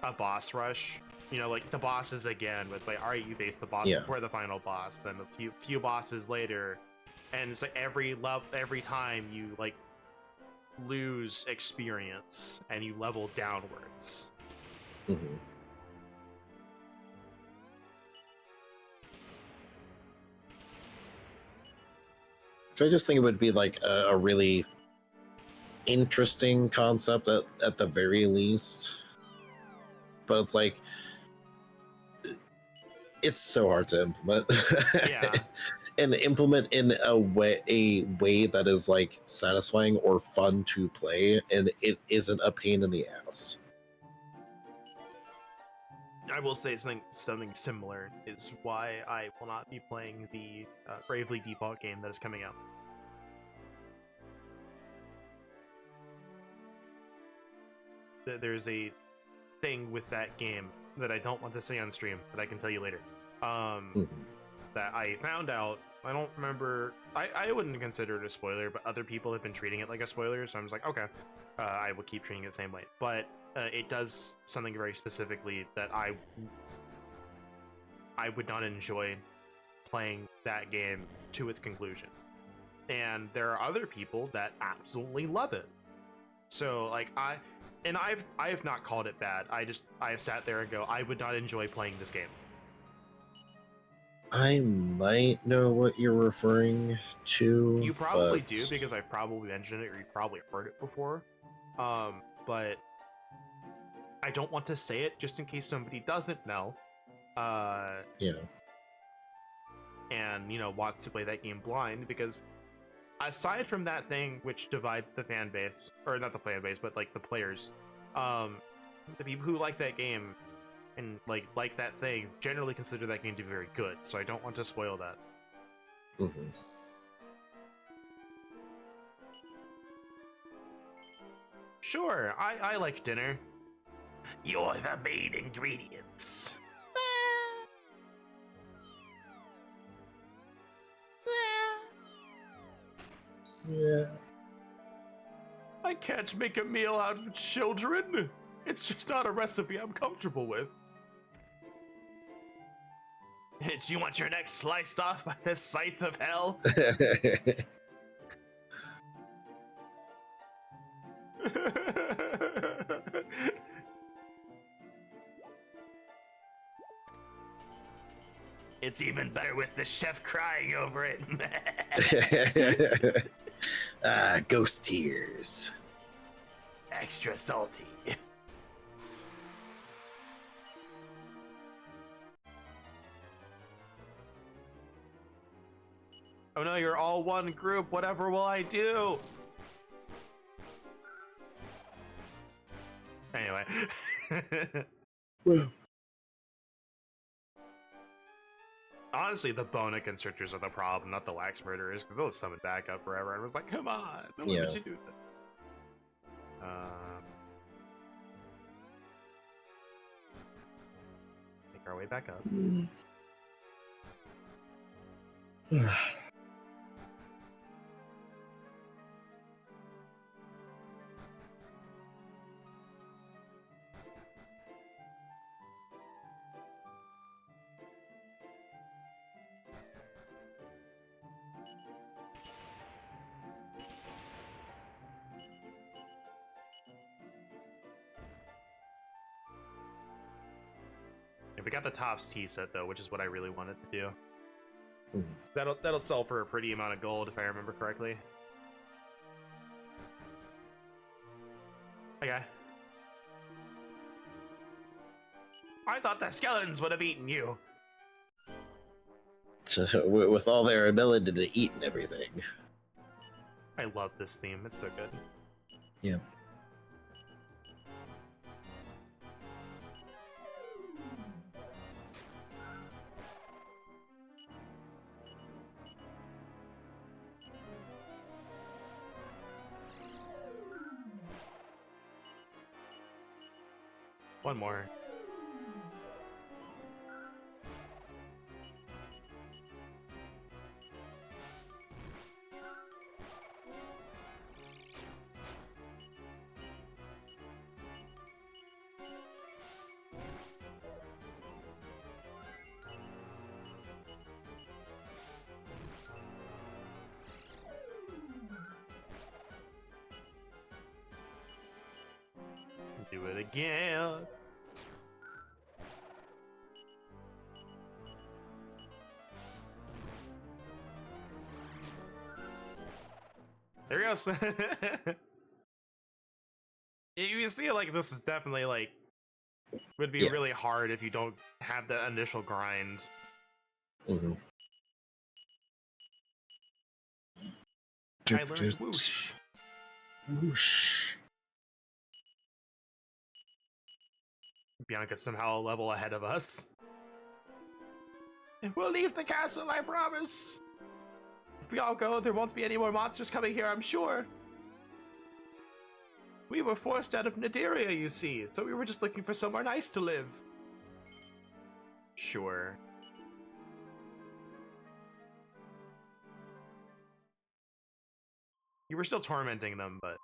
a boss rush. You know, like the bosses again, but it's like, all right, you face the boss before the final boss, then a few bosses later, and it's like every time you like lose experience and you level downwards. So I just think it would be like a really interesting concept at the very least. But it's like, it's so hard to implement. Yeah. And implement in a way that is like satisfying or fun to play, and it isn't a pain in the ass. I will say something similar is why I will not be playing the Bravely Default game that is coming out. There's a thing with that game that I don't want to say on stream, but I can tell you later. That I found out. I don't remember. I wouldn't consider it a spoiler, but other people have been treating it like a spoiler, so I'm just like, okay, I will keep treating it the same way. But it does something very specifically that I would not enjoy playing that game to its conclusion. And there are other people that absolutely love it. So like I've not called it bad. I have sat there and go, I would not enjoy playing this game. I might know what you're referring to. You probably do, because I've probably mentioned it, or you've probably heard it before. But I don't want to say it just in case somebody doesn't know. Yeah. And, you know, wants to play that game blind, because aside from that thing which divides the fan base, or not the fan base, but like the players, the people who like that game and like that thing generally consider that game to be very good, so I don't want to spoil that. Sure, I like dinner. You're the main ingredients. Yeah. I can't make a meal out of children. It's just not a recipe I'm comfortable with. Do you want your neck sliced off by the scythe of hell? It's even better with the chef crying over it. Ghost tears. Extra salty. Oh no, you're all one group. Whatever will I do? Anyway. Honestly, the Bona Constrictors are the problem, not the Wax Murderers, because they'll summon back up forever. And was like, come on, no one would you do this. Make our way back up. We got the Tops tea set though, which is what I really wanted to do. That'll sell for a pretty amount of gold if I remember correctly. Okay. I thought the skeletons would have eaten you. With all their ability to eat and everything. I love this theme. It's so good. Yeah. One more. Do it again. There he goes. You see, like, this is definitely, like, would be really hard if you don't have the initial grind. Mm-hmm. I learned whoosh. Whoosh. Bianca's somehow a level ahead of us. We'll leave the castle, I promise. If we all go, there won't be any more monsters coming here, I'm sure. We were forced out of Nadiria, you see, so we were just looking for somewhere nice to live. Sure. You were still tormenting them, but,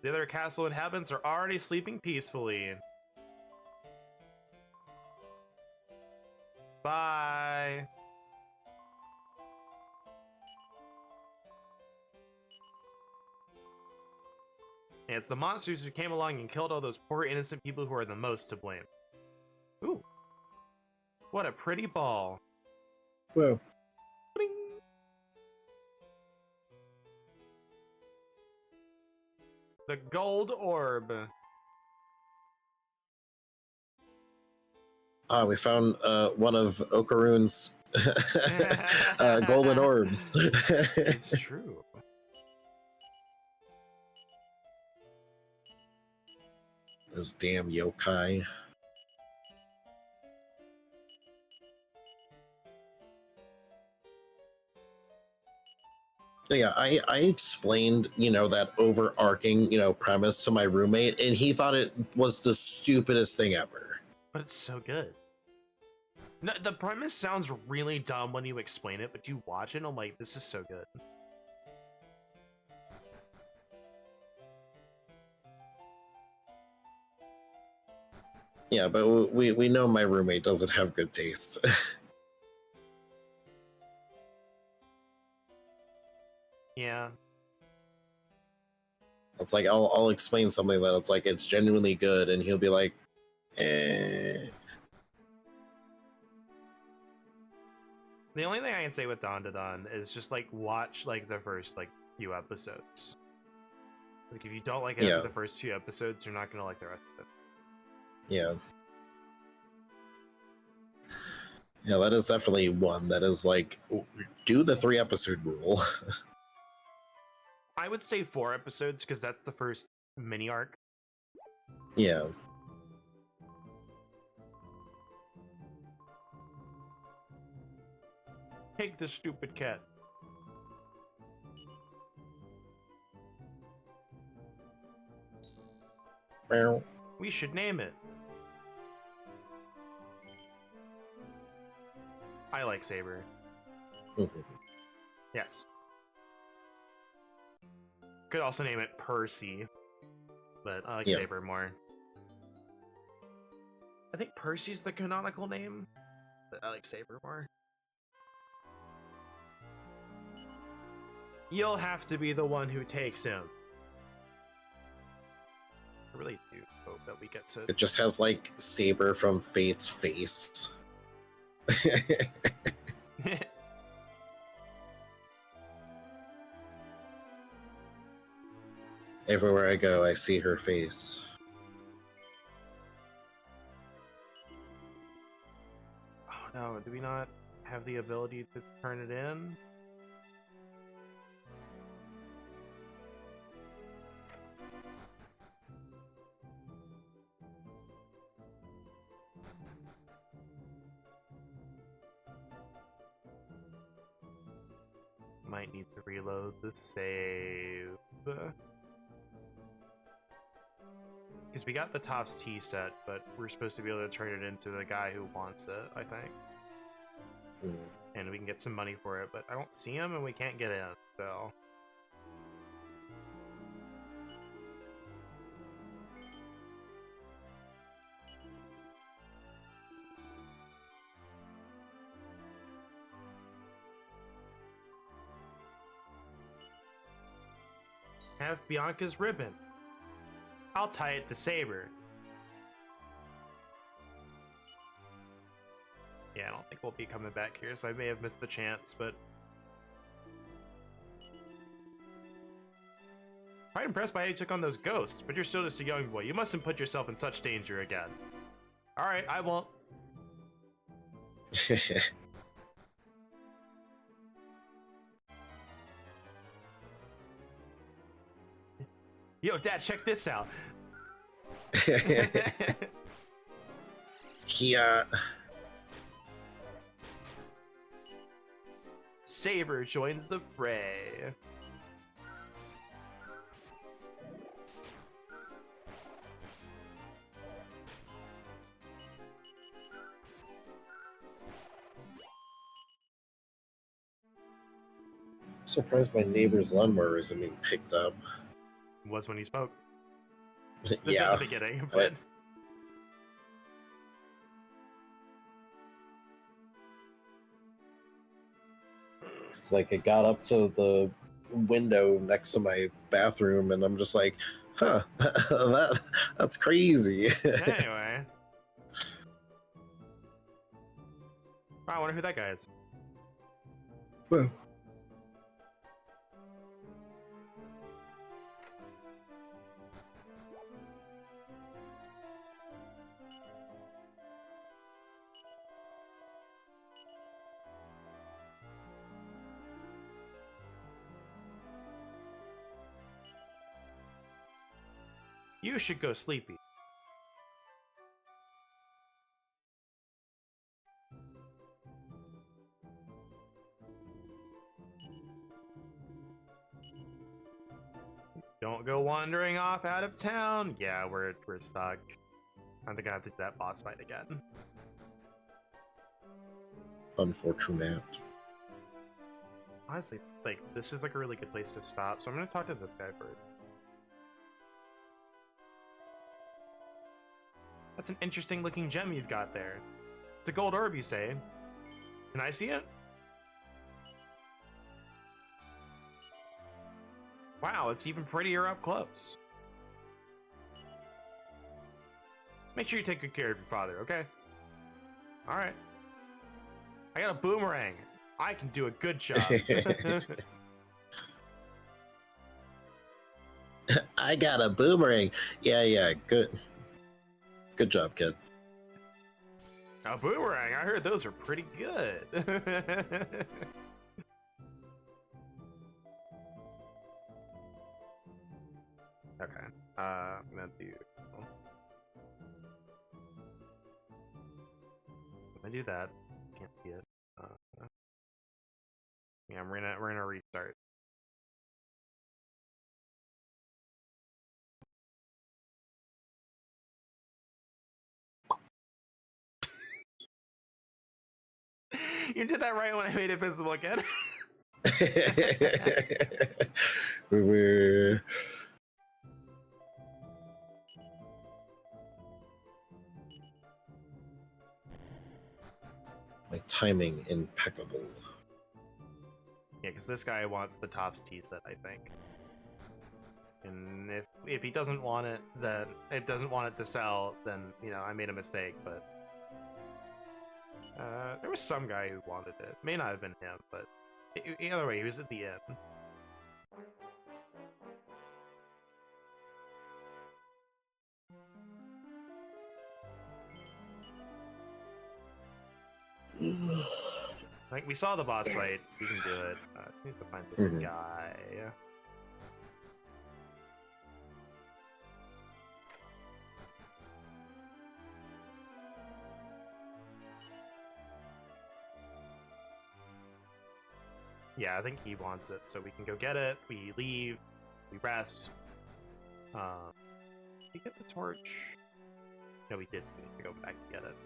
the other castle inhabitants are already sleeping peacefully. Bye. Yeah, it's the monsters who came along and killed all those poor innocent people who are the most to blame. Ooh. What a pretty ball. Whoa. Bling. The gold orb. We found one of Okarune's golden orbs. It's true. Those damn yokai. Yeah, I explained, that overarching, premise to my roommate, and he thought it was the stupidest thing ever. But it's so good. No, the premise sounds really dumb when you explain it, but you watch it and I'm like, this is so good. Yeah, but we know my roommate doesn't have good taste. Yeah. It's like I'll explain something that it's like it's genuinely good, and he'll be like, eh. The only thing I can say with Don to Don is just like watch like the first like few episodes. Like if you don't like it after the first few episodes, you're not gonna like the rest of it. Yeah. Yeah, that is definitely one that is like, do the 3-episode rule. I would say 4 episodes because that's the first mini arc. Yeah. Take this stupid cat. Meow. We should name it. I like Saber. Yes. Could also name it Percy, but I like Saber more. I think Percy's the canonical name, but I like Saber more. You'll have to be the one who takes him. I really do hope that we get to... It just has like Saber from Fate's face. Everywhere I go, I see her face. Oh no, do we not have the ability to turn it in? Might need to reload the save. Because we got the Topps T set, but we're supposed to be able to turn it into the guy who wants it, I think. And we can get some money for it, but I don't see him and we can't get in, so... Have Bianca's ribbon. I'll tie it to Saber. Yeah, I don't think we'll be coming back here, so I may have missed the chance, but... Quite impressed by how you took on those ghosts, but you're still just a young boy. You mustn't put yourself in such danger again. Alright, I won't. Yo, Dad, check this out. Yeah. Saber joins the fray. Surprised my neighbor's lawnmower isn't being picked up. Was when you spoke. Yeah. At the beginning, but... It's like I got up to the window next to my bathroom and I'm just like, huh, that's crazy. Anyway. I wonder who that guy is. Well. You should go sleepy. Don't go wandering off out of town. Yeah, we're stuck. I think I have to do that boss fight again. Unfortunate. Honestly, like, this is like a really good place to stop, so I'm gonna talk to this guy first. That's an interesting looking gem you've got there. It's a gold orb, you say? Can I see it? Wow, it's even prettier up close. Make sure you take good care of your father, okay? Alright. I got a boomerang. I can do a good job. I got a boomerang. Yeah, good job, kid. A boomerang. I heard those are pretty good. Okay. I'm gonna do. I'm gonna do that. Can't see it. Yeah, we're gonna restart. You did that right when I made it visible again. We're my timing impeccable. Yeah, because this guy wants the Topps tea set, I think. And if he doesn't want it, then it doesn't want it to sell, then I made a mistake. But there was some guy who wanted it. May not have been him, but either way, he was at the end. Like, we saw the boss fight. We can do it. I need to find this guy. Yeah, I think he wants it, so we can go get it. We leave. We rest. Did we get the torch? No, we did. We need to go back and get it.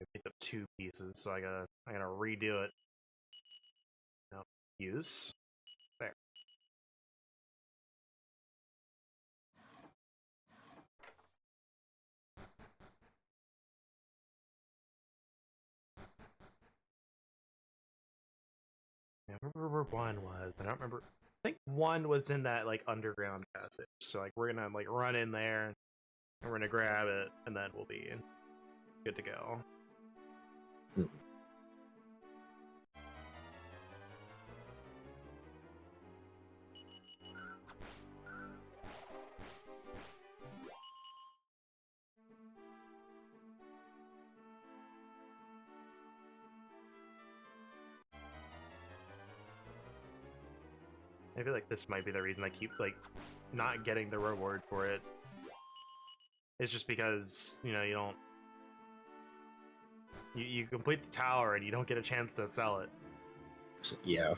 I picked up 2 pieces, so I gotta redo it. No, use. There. Yeah, I remember where 1 was, but I don't remember. I think 1 was in that like underground passage. So like we're gonna like run in there and we're gonna grab it, and then we'll be good to go. I feel like this might be the reason I keep like not getting the reward for it. It's just because you don't you complete the tower and you don't get a chance to sell it. Yeah.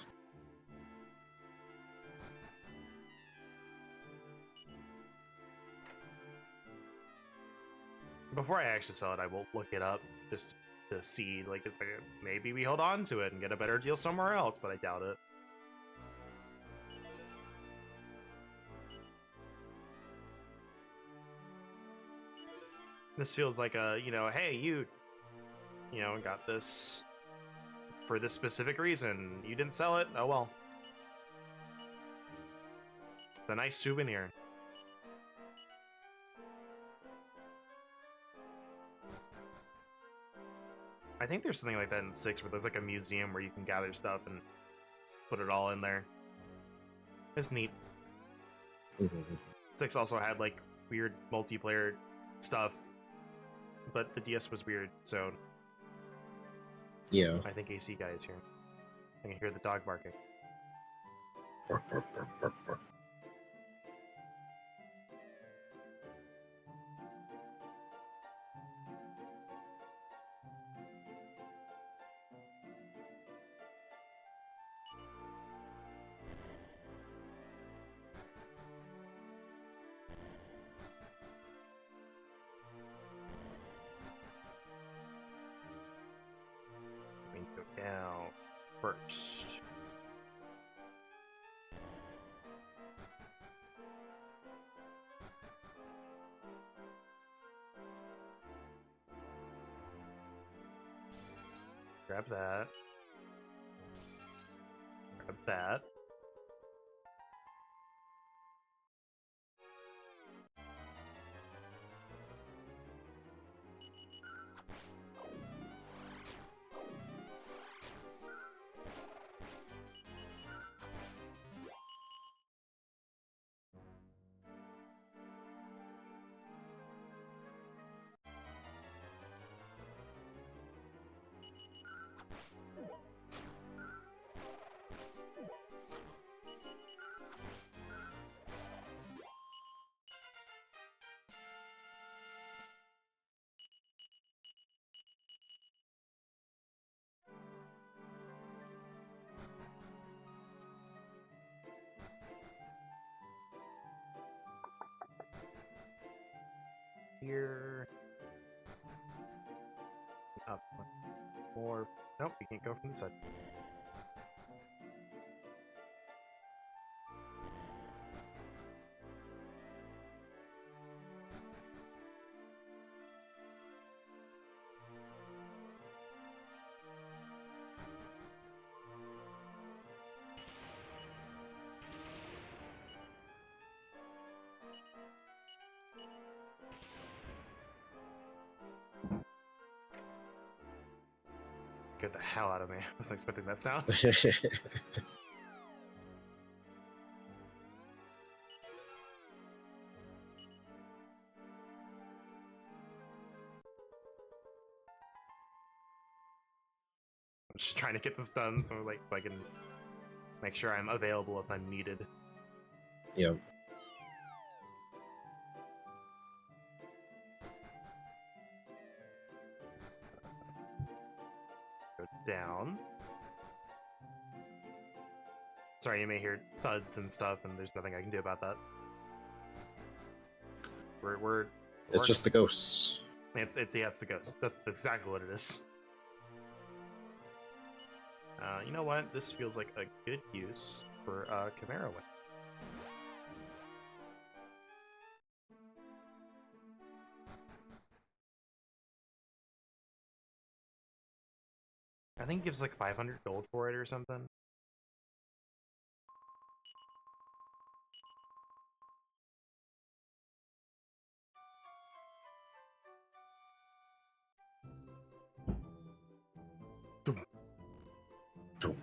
Before I actually sell it, I will look it up just to see. Like, it's like maybe we hold on to it and get a better deal somewhere else, but I doubt it. This feels like a hey, you got this for this specific reason. You didn't sell it. Oh well. It's a nice souvenir. I think there's something like that in 6 where there's like a museum where you can gather stuff and put it all in there. It's neat. 6 also had like weird multiplayer stuff, but the DS was weird, so yeah. I think AC guy is here. I can hear the dog barking. Bark, bark, bark, bark, bark. first. Grab that. Grab that. Here. Up one more. Nope, we can't go from the side. Get the hell out of me. I wasn't expecting that sound. I'm just trying to get this done so like I can make sure I'm available if I'm needed. Yeah. Go down. Sorry, you may hear thuds and stuff, and there's nothing I can do about that. We're It's just the ghosts. It's the ghost. That's exactly what it is. You know what? This feels like a good use for Chimera Wing. I think it gives like 500 gold for it or something. Doom. Doom.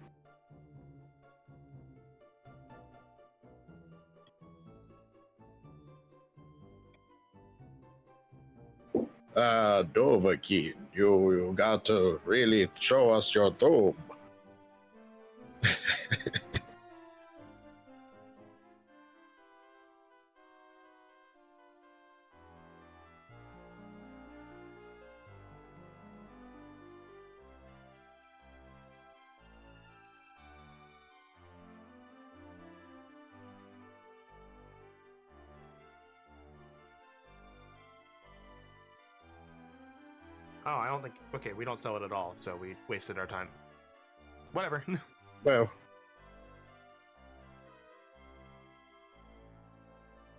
Dovahkiin, you got to really show us your doom. Oh, I don't think... Okay, we don't sell it at all, so we wasted our time. Whatever. Well,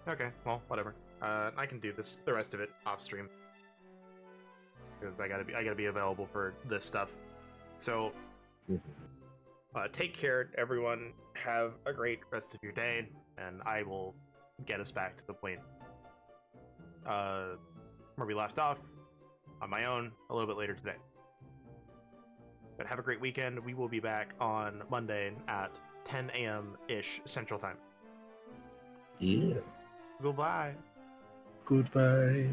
Okay, well, whatever. I can do the rest of it off stream. Because I gotta be available for this stuff. So, take care, everyone. Have a great rest of your day, and I will get us back to the point where we left off on my own a little bit later today. But have a great weekend. We will be back on Monday at 10 a.m.-ish Central Time. yeah. Goodbye. Goodbye.